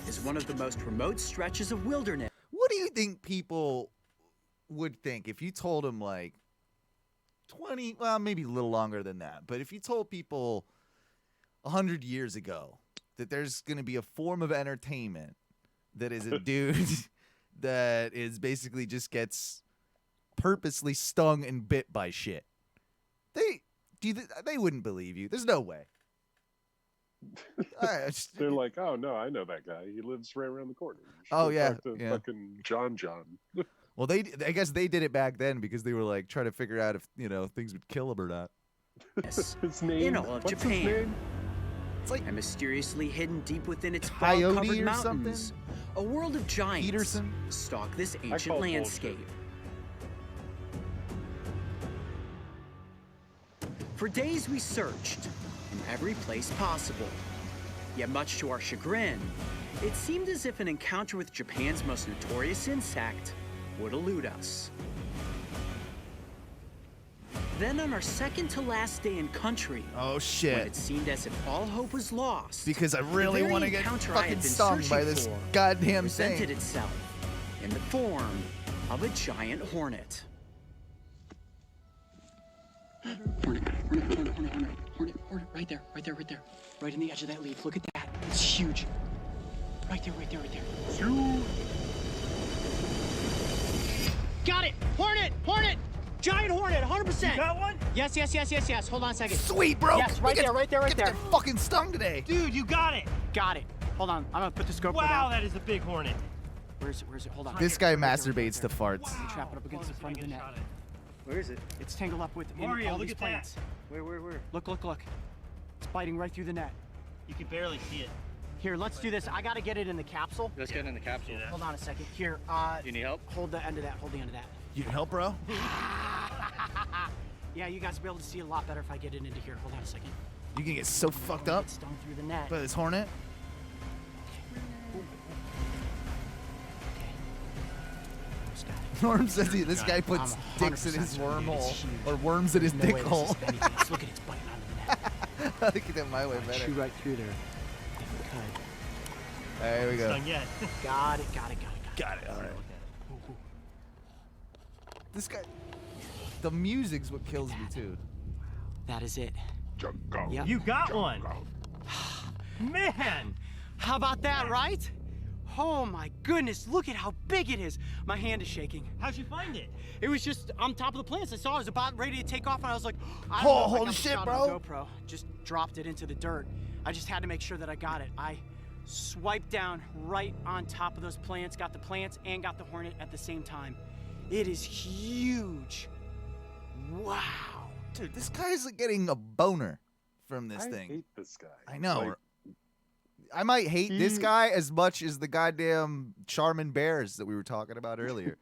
is one of the most remote stretches of wilderness. What do you think people would think if you told them like 20, well, maybe a little longer than that, but if you told people 100 years ago that there's going to be a form of entertainment that is a dude that is basically just gets purposely stung and bit by shit, they wouldn't believe you. There's no way. They're like, oh no, I know that guy. He lives right around the corner. Oh yeah, talk to fucking John. Well, I guess they did it back then because they were like trying to figure out if things would kill him or not. His name? In all of What's Japan. his name? It's like And mysteriously hidden deep within its Coyote fog-covered or mountains, a world of giants Peterson? stalk this call ancient bullshit. landscape. For days we searched in every place possible. Yet much to our chagrin, it seemed as if an encounter with Japan's most notorious insect would elude us. Then on our second to last day in country, Oh when shit. it seemed as if all hope was lost, Because I really the very want to get encounter I had fucking been stung by searching this for goddamn presented thing. itself in the form of a giant hornet. Hornet, right there, right in the edge of that leaf. Look at that, it's huge. Right there. Got it, hornet. Giant hornet, 100%. You got one? Yes. Hold on a second. Sweet, bro. Yes, right there. Get fucking stung today. Dude, you got it. Got it. Hold on. I'm gonna put the GoPro Wow, down. that is a big hornet. Where is it? Hold on. This guy masturbates to farts. Wow. Trap it up against the front of the net. Where is it? It's tangled up with Mario, all look these at plants. that. Where? Look. It's biting right through the net. You can barely see it. Here, let's do this. I gotta get it in the capsule. Let's get it in the capsule. Hold on a second. Here, You need help? hold the end of that. You can help, bro? Yeah, you guys will be able to see a lot better if I get it into here. Hold on a second. You can get so fucked up It's stung through the net. by this hornet. Just got it. Norm says this guy puts I'm dicks in his 100% certain, dude, wormhole it's huge. or worms in his No dick way this hole. is anything else. Look at it, it's biting onto the net. I think that my way better. Shoot right through there. There we go. Done yet. Got it. Got it. All right. This guy, the music's what kills me too. That is it. Jungle. Yep. You got one. Man. How about that, right? Oh my goodness, look at how big it is. My hand is shaking. How'd you find it? It was just on top of the plants. I saw it was about ready to take off, and I was like, Holy shit, bro. GoPro. Just dropped it into the dirt. I just had to make sure that I got it. I swiped down right on top of those plants, got the plants and got the hornet at the same time. It is huge. Wow. Dude, this guy's like getting a boner from this I thing. hate this guy. I know. Like, I might hate this guy as much as the goddamn Charmin bears that we were talking about earlier.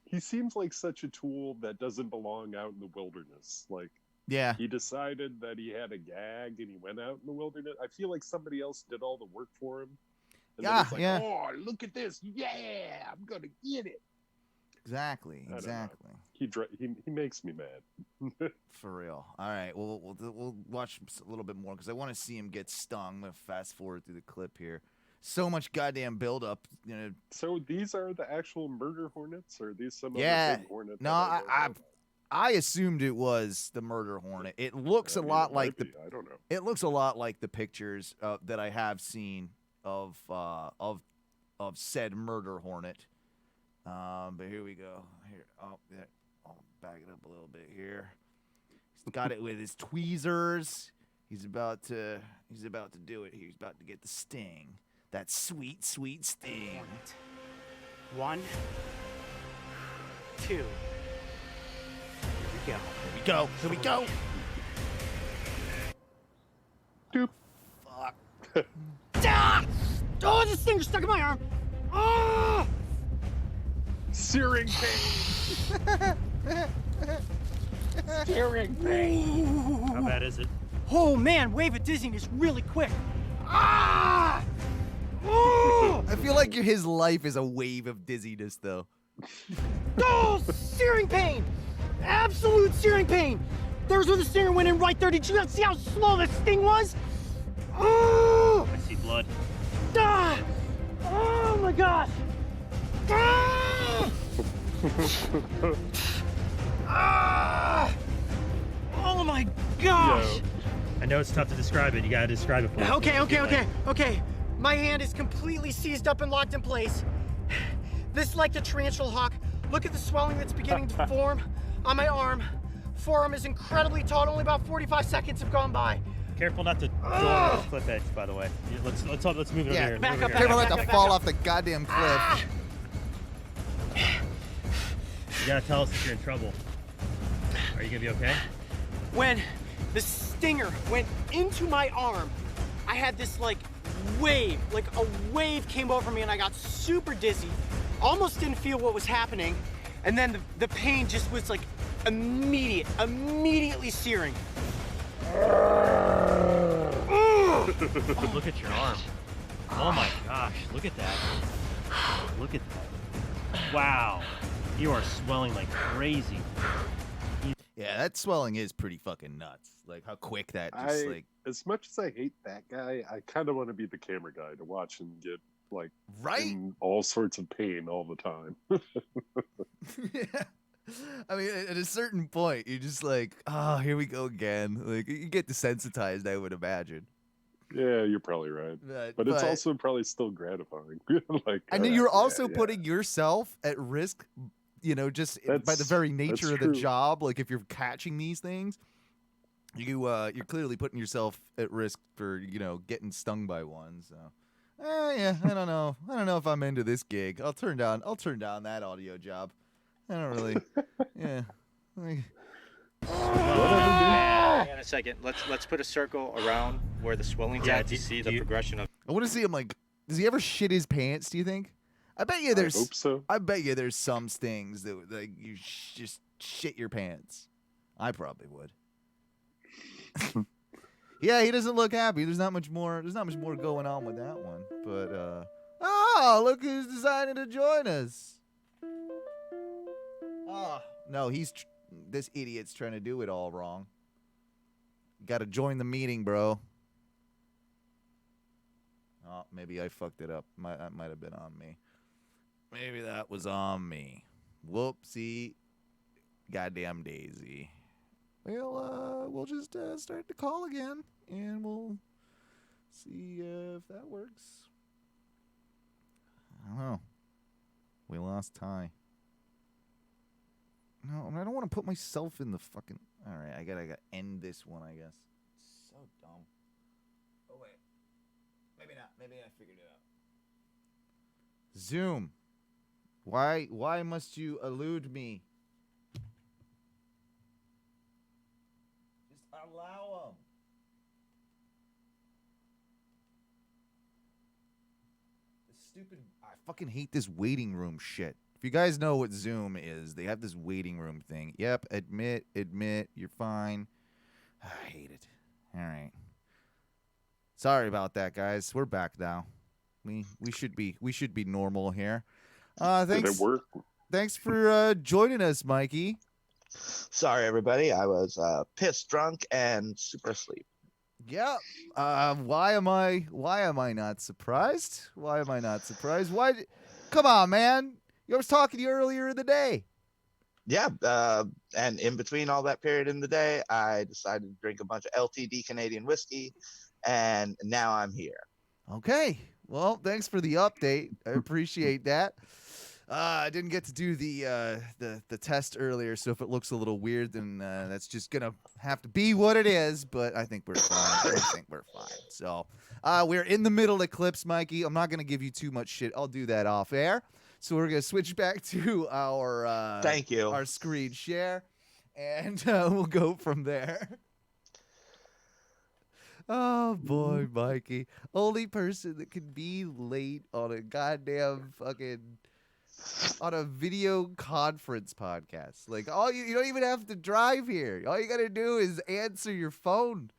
he seems like such a tool that doesn't belong out in the wilderness. Like, Yeah. he decided that he had a gag and he went out in the wilderness. I feel like somebody else did all the work for him. And then Yeah, he's like, yeah. oh, look at this. Yeah, I'm going to get it. Exactly. I don't Exactly. He makes me mad. For real. All right. We'll watch a little bit more because I want to see him get stung. I'm gonna fast forward through the clip here. So much goddamn buildup. You know. So these are the actual murder hornets, or are these some Yeah. other big hornet? No, that I don't know I assumed it was the murder hornet. It looks about? a lot It like might be, I don't know. It looks a lot like the pictures that I have seen of said murder hornet. But here we go. Here, yeah, I'll back it up a little bit here. He's got it with his tweezers. He's about to do it. He's about to get the sting. That sweet, sweet sting. 1, 2. Here we go. Here we go. Here we go. Doop. Fuck. Ah! Oh, this thing is stuck in my arm. Oh! Searing pain. Searing pain. How bad is it? Oh man, wave of dizziness really quick. Ah! Oh! I feel like his life is a wave of dizziness, though. Oh, searing pain! Absolute searing pain! There's where the stinger went in right there. Did you not see how small this sting was? Oh! I see blood. Ah! Oh my gosh! Ah! Ah! Oh my gosh! Yo. I know it's tough to describe it. You gotta describe it for me. Okay. My hand is completely seized up and locked in place. This is like the tarantula hawk. Look at the swelling that's beginning to form on my arm. Forearm is incredibly taut. Only about 45 seconds have gone by. Careful not to go over the cliff edge, by the way. Let's move it over here. back Over up, here. Careful not to back fall up. off the goddamn cliff. Ah! You gotta tell us if you're in trouble. Are you gonna be okay? When the stinger went into my arm, I had this like wave came over me and I got super dizzy. Almost didn't feel what was happening. And then the pain just was like immediately searing. Look at your arm. Oh my gosh, look at that. Look at that. Wow. You are swelling like crazy. Yeah, that swelling is pretty fucking nuts. Like how quick that just like. As much as I hate that guy, I kind of want to be the camera guy to watch him get like in all sorts of pain all the time. Yeah. I mean, at a certain point, you're just like, oh, here we go again. Like you get desensitized, I would imagine. Yeah, you're probably right. But it's also probably still gratifying. Like, and then all you're right, also yeah. putting yourself at risk just by the very nature of the job, like if you're catching these things, you're clearly putting yourself at risk for getting stung by one. So, yeah, I don't know if I'm into this gig. I'll turn down that audio job. I don't really, yeah. Hang on a second. Let's put a circle around where the swelling's at to see the progression of. I want to see him. Like, does he ever shit his pants? Do you think? I bet you there's. I hope so. I bet you there's some stings that like you just shit your pants. I probably would. Yeah, he doesn't look happy. There's not much more going on with that one. But oh, look who's decided to join us. Oh no, this idiot's trying to do it all wrong. You got to join the meeting, bro. Oh, maybe I fucked it up. That might have been on me. Maybe that was on me. Whoopsie. Goddamn daisy. Well, we'll just start the call again, and we'll see if that works. I don't know. We lost Ty. No, I don't want to put myself in the fucking... All right, I gotta end this one, I guess. So dumb. Oh, wait. Maybe not. Maybe I figured it out. Zoom. Why must you elude me? Just allow him. This stupid... I fucking hate this waiting room shit. If you guys know what Zoom is, they have this waiting room thing. Yep, admit, you're fine. I hate it. All right. Sorry about that, guys. We're back now. We should be normal here. Thanks. Did it work? Thanks for joining us, Mikey. Sorry, everybody. I was pissed drunk and super asleep. Yeah. Why am I not surprised? Come on, man. I was talking to you earlier in the day. Yeah, and in between all that period in the day, I decided to drink a bunch of LTD Canadian whiskey, and now I'm here. Okay. Well, thanks for the update. I appreciate that. I didn't get to do the test earlier, so if it looks a little weird, then that's just gonna have to be what it is. But I think we're fine. So we're in the middle of clips, Mikey. I'm not gonna give you too much shit. I'll do that off air. So we're gonna switch back to our thank you, our screen share, and we'll go from there. Oh boy, Mikey, only person that can be late on a goddamn on a video conference podcast. Like, you don't even have to drive here. All you gotta do is answer your phone.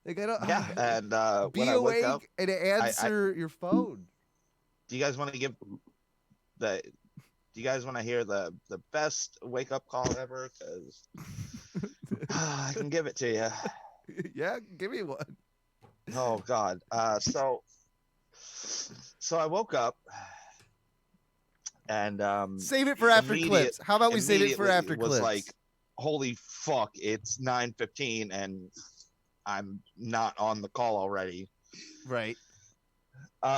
Like, and be when awake I wake up, and answer your phone. Do you guys want to give do you guys want to hear the best wake up call ever? Because I can give it to you. Yeah, give me one. Oh God. So I woke up and save it for after clips. How about we save it for after clips? Was like, holy fuck, it's 9:15 and I'm not on the call already. Right.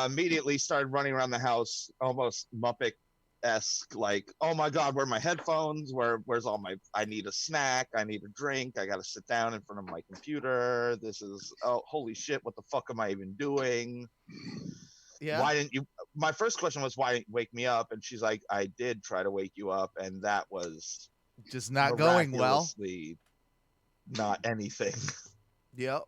Immediately started running around the house, almost Muppet-esque, like, oh my God, where are my headphones? Where's all my? I need a snack. I need a drink. I got to sit down in front of my computer. This is holy shit. What the fuck am I even doing? Yeah. Why didn't you? My first question was, why didn't you wake me up? And she's like, I did try to wake you up, and that was just not going well. Not anything. Yep.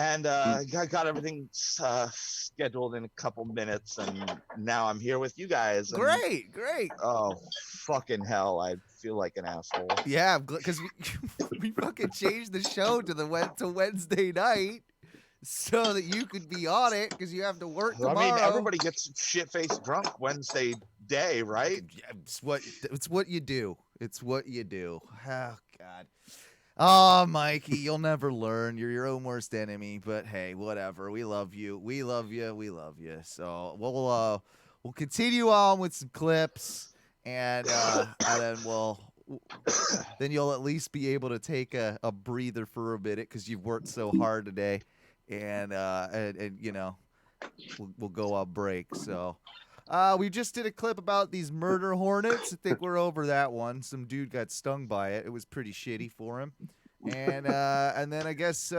And I got everything scheduled in a couple minutes, and now I'm here with you guys. And, great. Oh, fucking hell. I feel like an asshole. Yeah, because we fucking changed the show to Wednesday night so that you could be on it because you have to work tomorrow. I mean, everybody gets shit-faced drunk Wednesday day, right? It's what you do. It's what you do. Oh, God. Oh, Mikey, you'll never learn. You're your own worst enemy. But hey, whatever. We love you. We love you. We love you. So we'll continue on with some clips, and then then you'll at least be able to take a breather for a minute because you've worked so hard today, and you know we'll go on break. So We just did a clip about these murder hornets. I think we're over that one. Some dude got stung by it. It was pretty shitty for him. And then I guess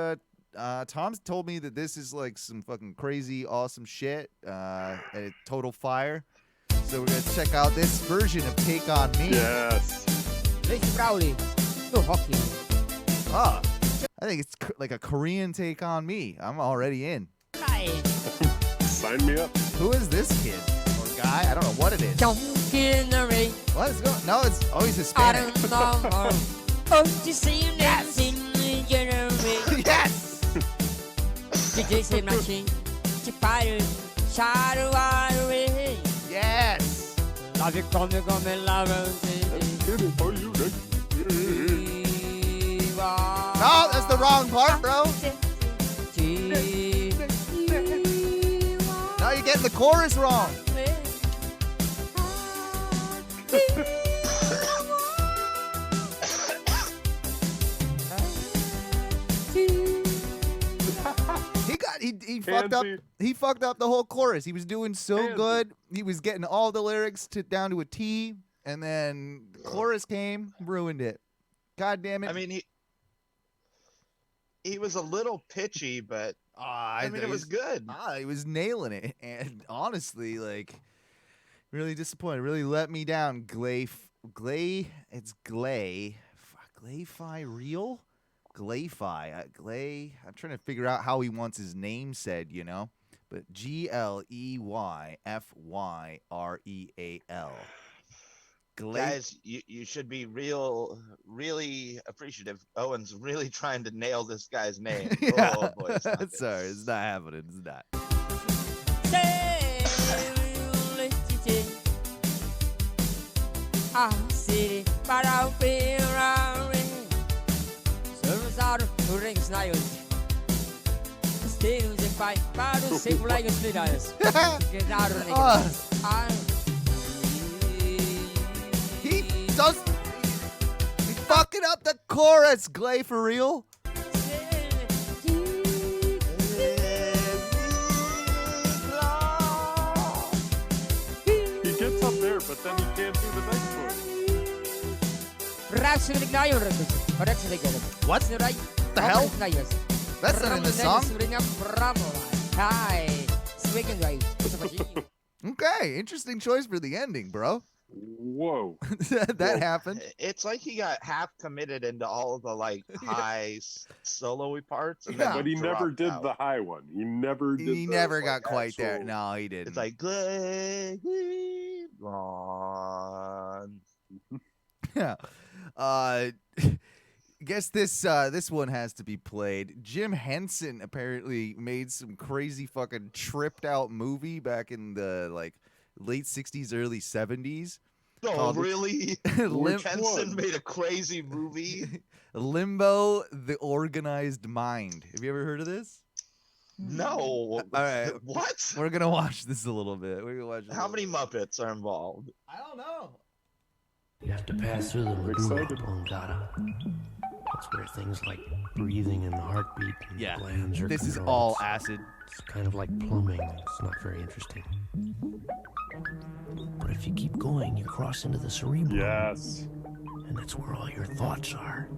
Tom's told me that this is like some fucking crazy awesome shit. A total fire. So we're gonna check out this version of Take on Me. Yes. Lacey Browley. No hockey. Ah, I think it's like a Korean Take on Me. I'm already in. Sign me up. Who is this kid or guy? I don't know what it is. Don't get in the rain. What is going? No, it's always Hispanic. I don't know. Oh, you see him dancing in the Yes. DJ say machine. Chipare. Shadow away. Yes. Love you, come, love No, that's the wrong part, bro. Now you're getting the chorus wrong. He fucked up. He fucked up the whole chorus. He was doing so good. He was getting all the lyrics down to a T, and then the chorus came, ruined it. God damn it! I mean, he was a little pitchy, but I mean, it was good. He was nailing it, and honestly, like, really disappointed. Really let me down. It's Glay. Glayfi real? Glayfi. Glay. I'm trying to figure out how he wants his name said, you know? But GLEYFYREAL. Guys, you should be really appreciative. Owen's really trying to nail this guy's name. Yeah. Oh boy, it's not sorry, it's not happening. It's not. He's fucking up the chorus, Glay, for real? He gets up there, but then he can't do the next one. What the hell? That's not in the song. Okay, interesting choice for the ending, bro. Whoa. That happened. It's like he got half committed into all of the like high solo-y parts. And But he never did the high one. He never did. He never got quite there. No, he didn't. It's like Glay, on. Yeah. Guess this one has to be played. Jim Henson apparently made some crazy fucking tripped out movie back in the like late 60s, early 70s. Oh, really? Henson made a crazy movie? Limbo, The Organized Mind. Have you ever heard of this? No. All right. What? We're going to watch this a little bit. We're gonna watch How many Muppets are involved? I don't know. You have to pass through the medulla oblongata. That's where things like breathing and the heartbeat and glands are This is controlled. all acid. It's kind of like plumbing. It's not very interesting. But if you keep going, you cross into the cerebrum. Yes. And that's where all your thoughts are.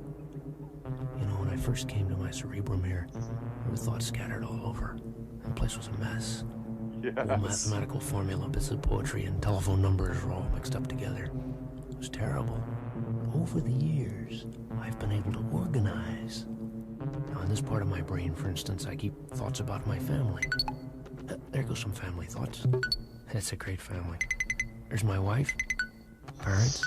You know, when I first came to my cerebrum here, there were thoughts scattered all over. The place was a mess. Yes. Old mathematical formula, bits of poetry, and telephone numbers were all mixed up together. It was terrible. Over the years, I've been able to organize. Now, in this part of my brain, for instance, I keep thoughts about my family. There goes some family thoughts. It's a great family. There's my wife, parents,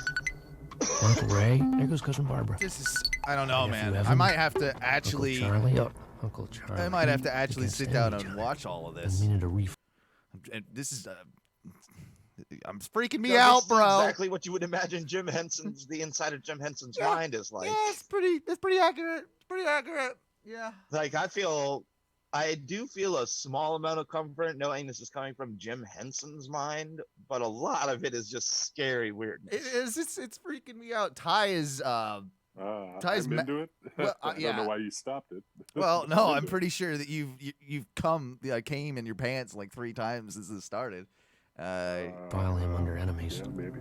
Uncle Ray. There goes cousin Barbara. This is, I don't know, man. Evan, I might have to actually. Uncle Charlie. Oh, Uncle Charlie. I might have to actually Against sit down each and other. watch all of I this. needed a And this is, I'm freaking me No, out, this is bro. Exactly what you would imagine the inside of Jim Henson's mind is like. Yeah, that's pretty accurate. It's pretty accurate. Yeah. Like I do feel a small amount of comfort knowing this is coming from Jim Henson's mind, but a lot of it is just scary weirdness. It is. It's freaking me out. Ty is. Ty's I'm into it. Well, I don't know why you stopped it. Well, no, I'm pretty sure that you've came in your pants like 3 times since this started. File him under enemies. Yeah, maybe.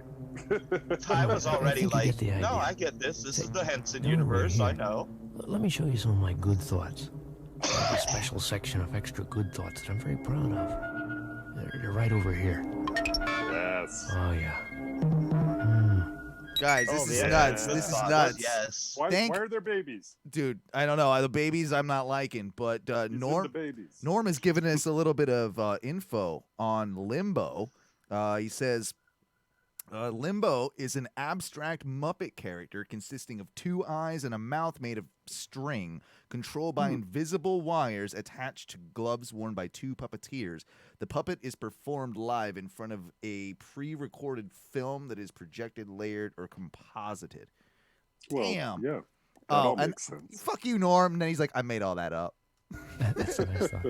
Ty was already think you like, get the no, idea. I get this. This is the Henson No, universe. here. I know. Let me show you some of my good thoughts. I have a special section of extra good thoughts that I'm very proud of. They're right over here. Yes. Oh, yeah. Guys, this is nuts. This is nuts. Yes. Why are there babies? Dude, I don't know. The babies I'm not liking, but Norm has given us a little bit of info on Limbo. He says Limbo is an abstract Muppet character consisting of 2 eyes and a mouth made of string, controlled by invisible wires attached to gloves worn by 2 puppeteers. The puppet is performed live in front of a pre-recorded film that is projected, layered, or composited. Well, Damn. yeah. That all and makes sense. fuck you, Norm. And then he's like, I made all that up. That's a nice thought.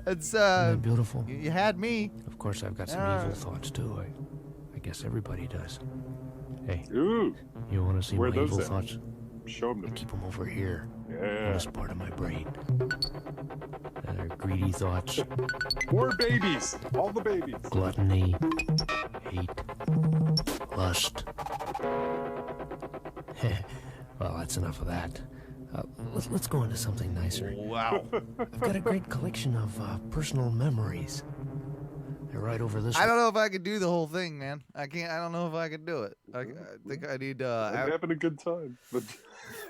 It's Isn't that beautiful? You had me. Of course, I've got some evil thoughts, too. I guess everybody does. Hey, Ooh. you want to see Where my are those evil at? thoughts? Show them to I me. keep them over here. Yeah. On this part of my brain. They're greedy thoughts. More babies. All the babies. Gluttony. Hate. Lust. Well, that's enough of that. Let's go into something nicer. Wow. I've got a great collection of personal memories. They're right over this I way. don't know if I could do the whole thing, man. I can't. I don't know if I could do it. I think I need. I'm having a good time. But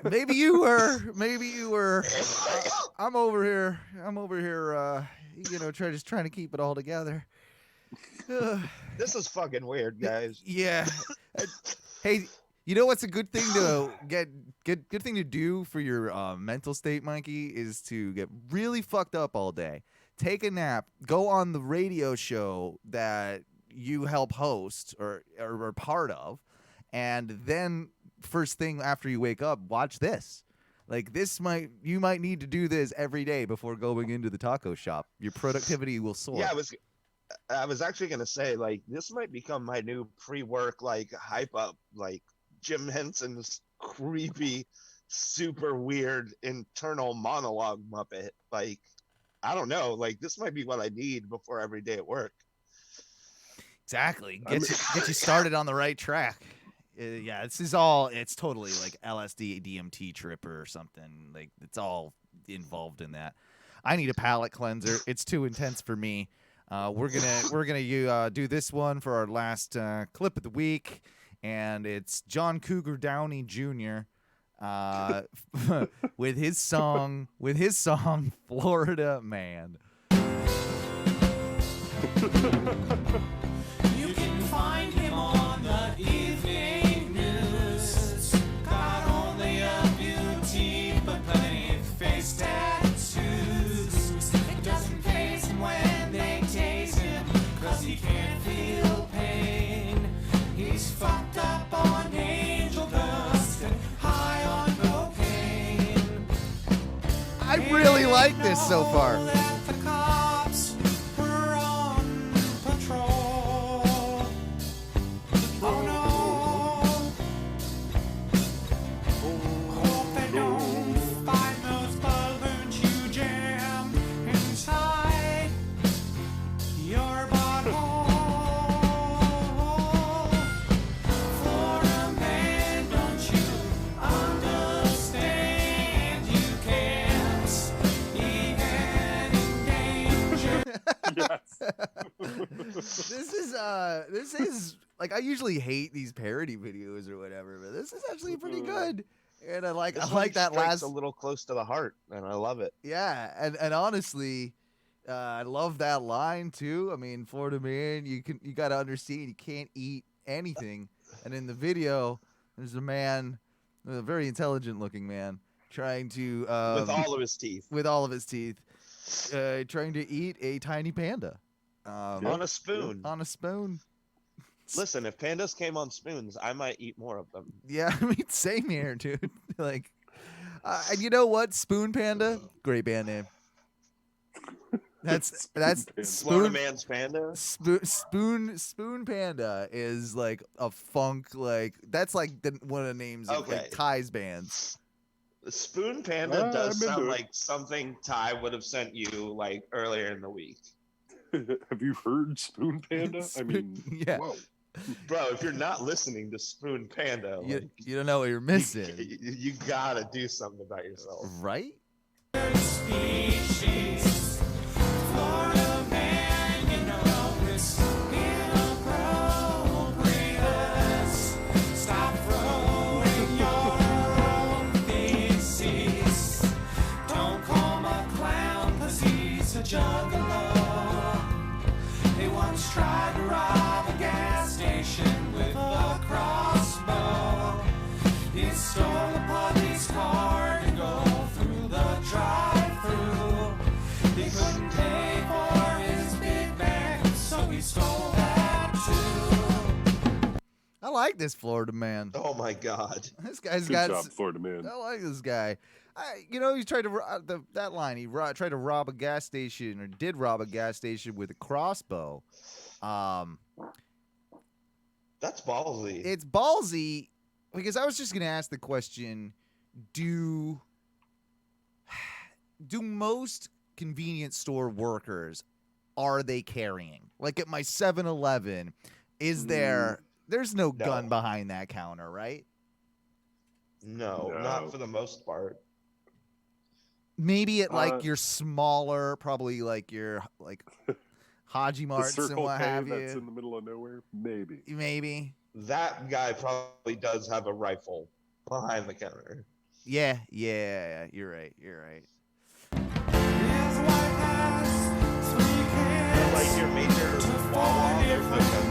Maybe you were. Maybe you were. I'm over here. Trying to keep it all together. This is fucking weird, guys. Yeah. Hey, you know what's a good thing to good thing to do for your mental state, Mikey, is to get really fucked up all day. Take a nap. Go on the radio show that you help host or are part of, and then first thing after you wake up, watch this. Like you might need to do this every day before going into the taco shop. Your productivity will soar. Yeah, I was actually gonna say, like, this might become my new pre-work, like, hype up, like Jim Henson's creepy, super weird internal monologue Muppet. Like, I don't know, like, this might be what I need before every day at work. Exactly. Get you started on the right track. Yeah, it's totally like LSD, DMT trip or something. Like, it's all involved in that. I need a palate cleanser. It's too intense for me. We're gonna do this one for our last clip of the week, and it's John Cougar Downey Jr. with his song Florida Man. You can find him on the evening news. Got only a few teeth, but plenty of face tattoos. It doesn't faze him when they tase him, 'cause he can't feel pain. He's fucked up on angel dust and high on cocaine. I really like this so far. The cops were on patrol. Oh no. Hope they don't find those balloons you jam inside your butthole. Florida man, don't you understand? You can't even endanger. This is like, I usually hate these parody videos or whatever, but this is actually pretty good. And I like This that one strikes last a little close to the heart, and I love it. Yeah, and honestly, I love that line too. I mean, Florida man, you got to understand you can't eat anything. And in the video, there's a man, a very intelligent looking man, trying to With all of his teeth. trying to eat a tiny panda On a spoon. On a spoon. Listen, if pandas came on spoons, I might eat more of them. Yeah, I mean, same here, dude. Like, and you know what? Spoon Panda, great band name. That's Florida Man's Panda. Spoon Panda is like a funk, like that's like one of the names of like Ty's bands. Spoon Panda does sound like something Ty would have sent you like earlier in the week. Have you heard Spoon Panda? I mean, yeah. whoa. Bro, if you're not listening to Spoon Panda, You don't know what you're missing. You gotta do something about yourself. Right? Species, Florida man, you know it's inappropriate. Stop throwing your own feces. Don't call him a clown, 'cause he's a juggalo. They once tried to rob a gas station with a crossbow. He stole a police car to go through the drive-thru. He couldn't pay for his Big Mac, so he stole that too. I like this Florida man. Oh my God. This guy's Good got. job, Florida man. I like this guy. He tried to that line. He tried to rob a gas station, or did rob a gas station with a crossbow. That's ballsy. It's ballsy because I was just gonna ask the question: Do most convenience store workers, are they carrying? Like at my 7-Eleven, is there's no gun behind that counter, right? No, not for the most part. Maybe at like your smaller, probably like your Haji The Marts and Circle what K have that's you. in the middle of nowhere? Maybe. Maybe. That guy probably does have a rifle behind the counter. Yeah, you're right. Like your major Wawa, there's like a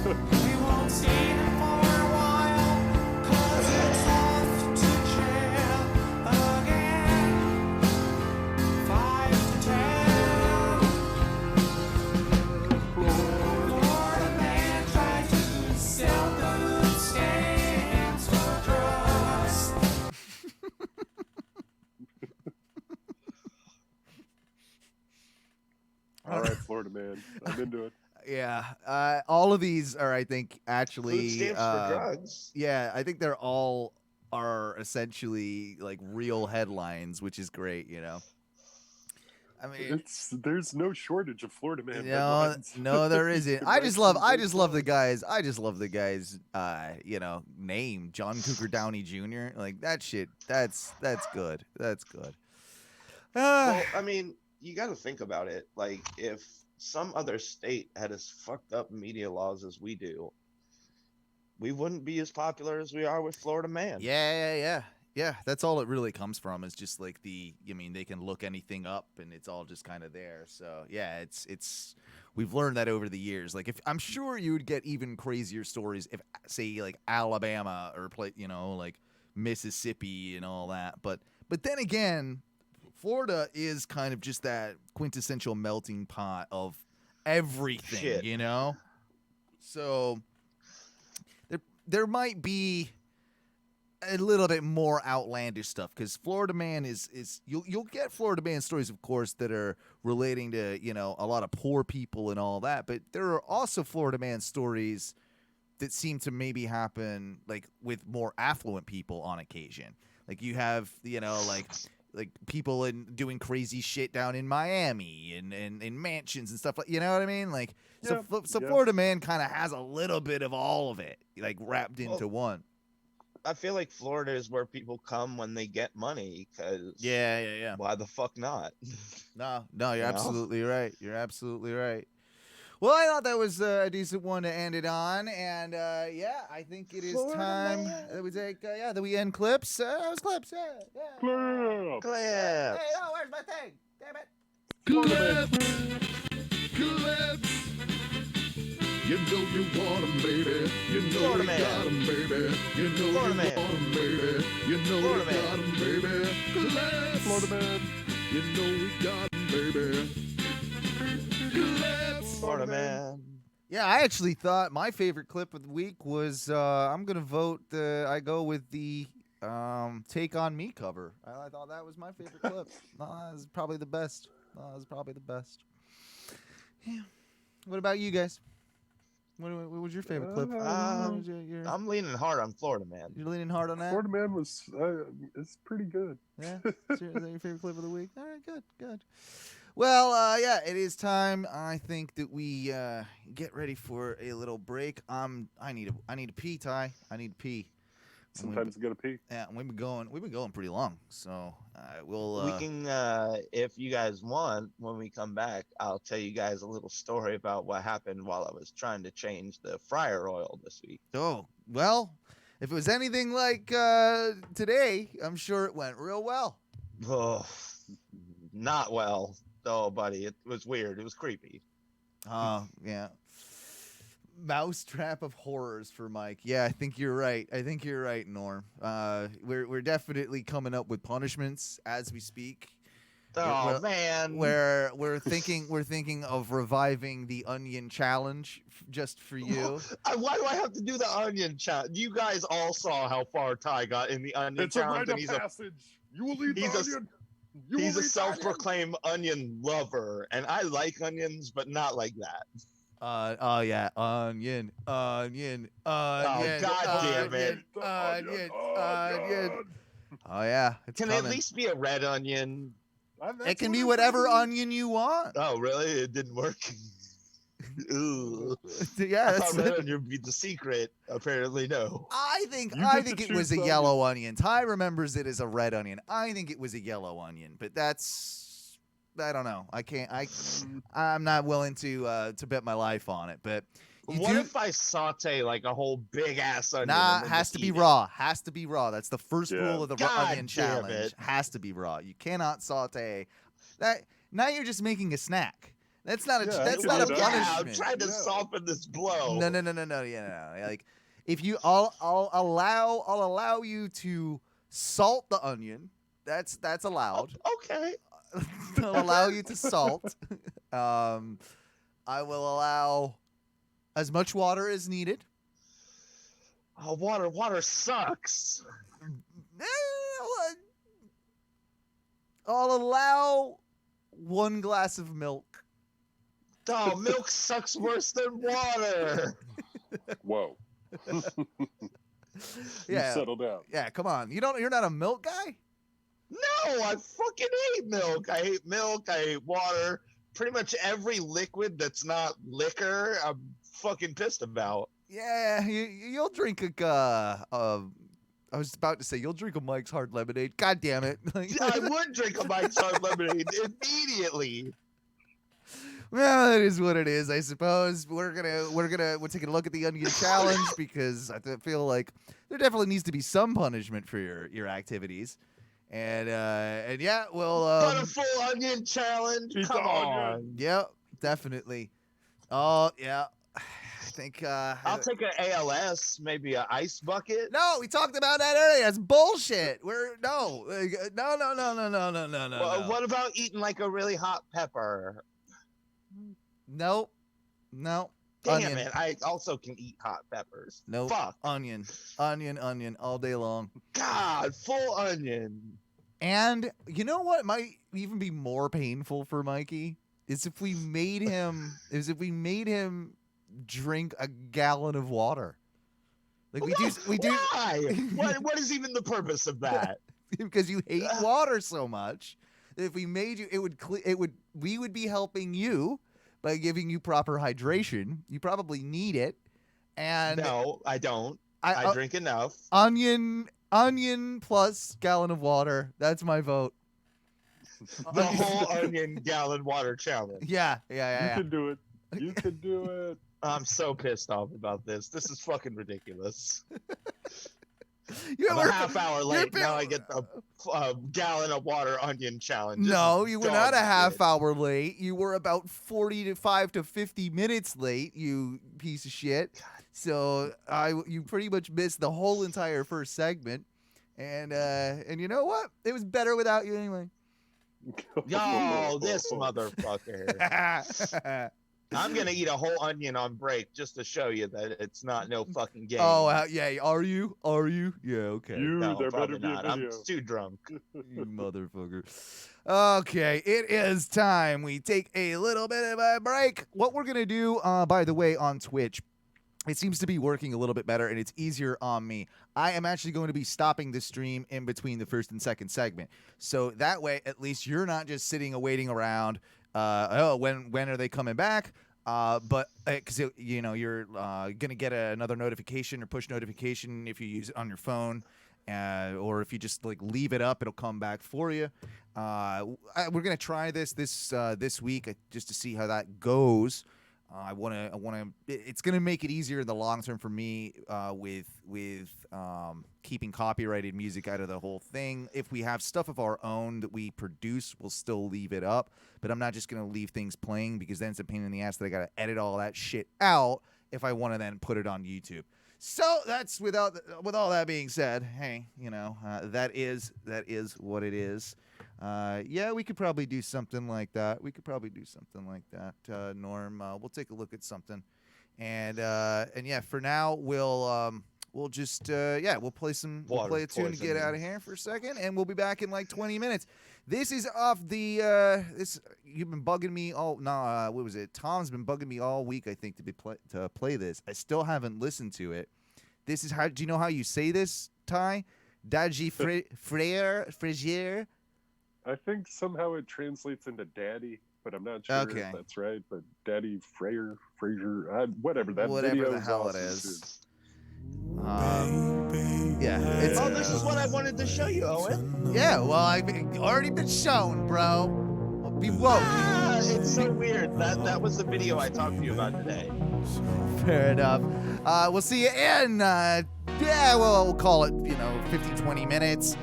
We won't see him for a while, 'cause it's off to jail again. 5 to 10. Florida man tried to sell food stamps for drugs. All right, Florida man. I'm into it. Yeah, all of these are, I think, actually food stamps for drugs. Yeah, I think they're all are essentially like real headlines, which is great. I mean, there's no shortage of Florida man no, headlines. no, there isn't. I just love the guys. Name John Cougar Downey Jr. Like that shit. That's good. That's good. Well, I mean, you got to think about it. Like, if some other state had as fucked up media laws as we do, we wouldn't be as popular as we are with Florida man. Yeah. That's all it really comes from, is just like they can look anything up and it's all just kind of there. So yeah, it's we've learned that over the years. Like, if I'm sure you would get even crazier stories if, say, like Alabama or like Mississippi and all that. But then again, Florida is kind of just that quintessential melting pot of everything, Shit. So there might be a little bit more outlandish stuff, because Florida man is you'll get Florida man stories, of course, that are relating to a lot of poor people and all that, but there are also Florida man stories that seem to maybe happen like with more affluent people on occasion. Like you have like people doing crazy shit down in Miami and in mansions and stuff, like, you know what I mean? Like, so Florida man kind of has a little bit of all of it, like wrapped into one. I feel like Florida is where people come when they get money, because yeah. Why the fuck not? No, you're absolutely right. You're absolutely right. Well, I thought that was a decent one to end it on, and I think it is time that we take that we end clips. That was clips. Yeah. Clips. Clips. Hey, oh, where's my thing? Damn it. Clips. You know you want 'em, baby. You know Florida you man. got 'em, baby. You know Florida you man. want 'em, baby. You know Florida you man. got 'em, baby. Clips. Florida man. You know we got 'em, baby. Clips. Florida man. Yeah, I actually thought my favorite clip of the week was I'm gonna vote. I go with the "Take on Me" cover. I thought that was my favorite clip. That was probably the best. Yeah. What about you guys? What was your favorite clip? I'm leaning hard on Florida Man. You're leaning hard on that? Florida Man was it's pretty good. Yeah? Is that your favorite clip of the week? All right, good. Well, yeah, it is time. I think that we get ready for a little break. I need to pee, Ty. I need to pee. Sometimes you gotta pee. Yeah, we've been going pretty long, so we'll. We can, if you guys want, when we come back, I'll tell you guys a little story about what happened while I was trying to change the fryer oil this week. Oh well, if it was anything like today, I'm sure it went real well. Oh, not well. Oh, buddy, it was weird. It was creepy. Yeah. Mousetrap of horrors for Mike. Yeah, I think you're right. Norm. We're definitely coming up with punishments as we speak. Oh man. We're thinking of reviving the onion challenge just for you. Why do I have to do the onion challenge? You guys all saw how far Ty got in the onion challenge. It's a rite of passage. You will eat the onion. He's a self-proclaimed onion lover, and I like onions, but not like that. Oh yeah, onion. Oh, God damn it. Onion. Oh yeah, it's Can coming. it at least be a red onion? It can be whatever onion you want. Oh, really? It didn't work. Ooh. Yeah, I thought red onion would be the secret. Apparently, no. I think it was a yellow onion. Ty remembers it as a red onion. I think it was a yellow onion, but I don't know. I'm not willing to bet my life on it. But what if I saute like a whole big ass onion? Nah, has to be raw. Has to be raw. That's the first rule of the God onion damn challenge. it. Has to be raw. You cannot saute. That now you're just making a snack. That's not a punishment. I'm trying to soften this blow. No. Yeah, no. Like if you, I'll allow you to salt the onion. That's allowed. Okay. I'll allow you to salt. I will allow as much water as needed. Oh, water sucks. I'll allow 1 glass of milk. Oh, milk sucks worse than water. Whoa. Yeah. Settle down. Yeah, come on. You're not a milk guy? No, I fucking hate milk. I hate milk. I hate water. Pretty much every liquid that's not liquor, I'm fucking pissed about. Yeah, you'll drink I was about to say you'll drink a Mike's Hard Lemonade. God damn it! I would drink a Mike's Hard Lemonade immediately. Well, it is what it is, I suppose. We're taking a look at the onion challenge because I feel like there definitely needs to be some punishment for your activities. And yeah, well, but a full onion challenge. Come on. Yeah, definitely. Oh yeah, I think I'll take an ALS, maybe an ice bucket. No, we talked about that earlier. That's bullshit. No. Well, what about eating like a really hot pepper? Nope. Damn Onion. it! I also can eat hot peppers. Nope. Fuck. Onion all day long. God, full onion. And you know what might even be more painful for Mikey is if we made him drink a gallon of water. Like we do. Why? What is even the purpose of that? Because you hate water so much. If we made you, we would be helping you by giving you proper hydration. You probably need it. And no, I don't. I drink enough. Onion plus gallon of water. That's my vote. The whole onion gallon water challenge. Yeah. You can do it. You can do it. I'm so pissed off about this. This is fucking ridiculous. I'm a half hour late. Now I get a gallon of water onion challenge. No, you were not a half hour late. You were about 45 to 50 minutes late, you piece of shit. So you pretty much missed the whole entire first segment. And you know what? It was better without you anyway. Yo, this motherfucker. I'm going to eat a whole onion on break just to show you that it's not no fucking game. Oh, yeah. Are you? Yeah, okay. No, there better be not. I'm too drunk. You motherfucker. Okay, it is time. We take a little bit of a break. What we're going to do, by the way, on Twitch, it seems to be working a little bit better, and it's easier on me. I am actually going to be stopping the stream in between the first and second segment. So that way, at least you're not just sitting and waiting around, when are they coming back? But because you're going to get another notification or push notification if you use it on your phone. Or if you just like leave it up, it'll come back for you. We're gonna try this week just to see how that goes. I wanna. It's gonna make it easier in the long term for me with keeping copyrighted music out of the whole thing. If we have stuff of our own that we produce, we'll still leave it up. But I'm not just gonna leave things playing because then it's a pain in the ass that I gotta edit all that shit out if I want to then put it on YouTube. So that's with all that being said, hey, that is what it is. Yeah, we could probably do something like that. Norm. We'll take a look at something, and yeah, for now we'll just we'll play a tune to get out of here for a second, and we'll be back in like 20 minutes. This is off the you've been bugging me all what was it? Tom's been bugging me all week, I think, to play this. I still haven't listened to it. This is how. Do you know how you say this, Ty? Dadji Frazier. I think somehow it translates into daddy, but I'm not sure if that's right. But Daddy Frazier, whatever that video the hell awesome it is. Yeah. This is what I wanted to show you, Owen. Yeah, well, I've already been shown, bro. Be woke. It's so weird. That was the video I talked to you about today. Fair enough. We'll see you in, we'll call it, 15, 20 minutes.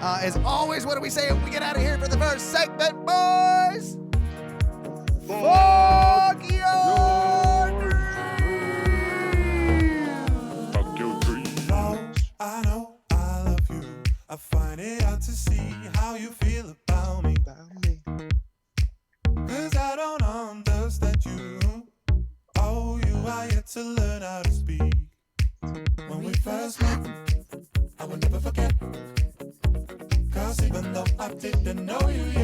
As always, what do we say when we get out of here for the first segment, boys? Fuck your dreams! Fuck your dreams. I know I love you. I find it out to see how you feel about me. Cause I don't understand you. Oh, you are yet to learn how to speak. When we first met, I will never forget. Cause even though I didn't know you yet,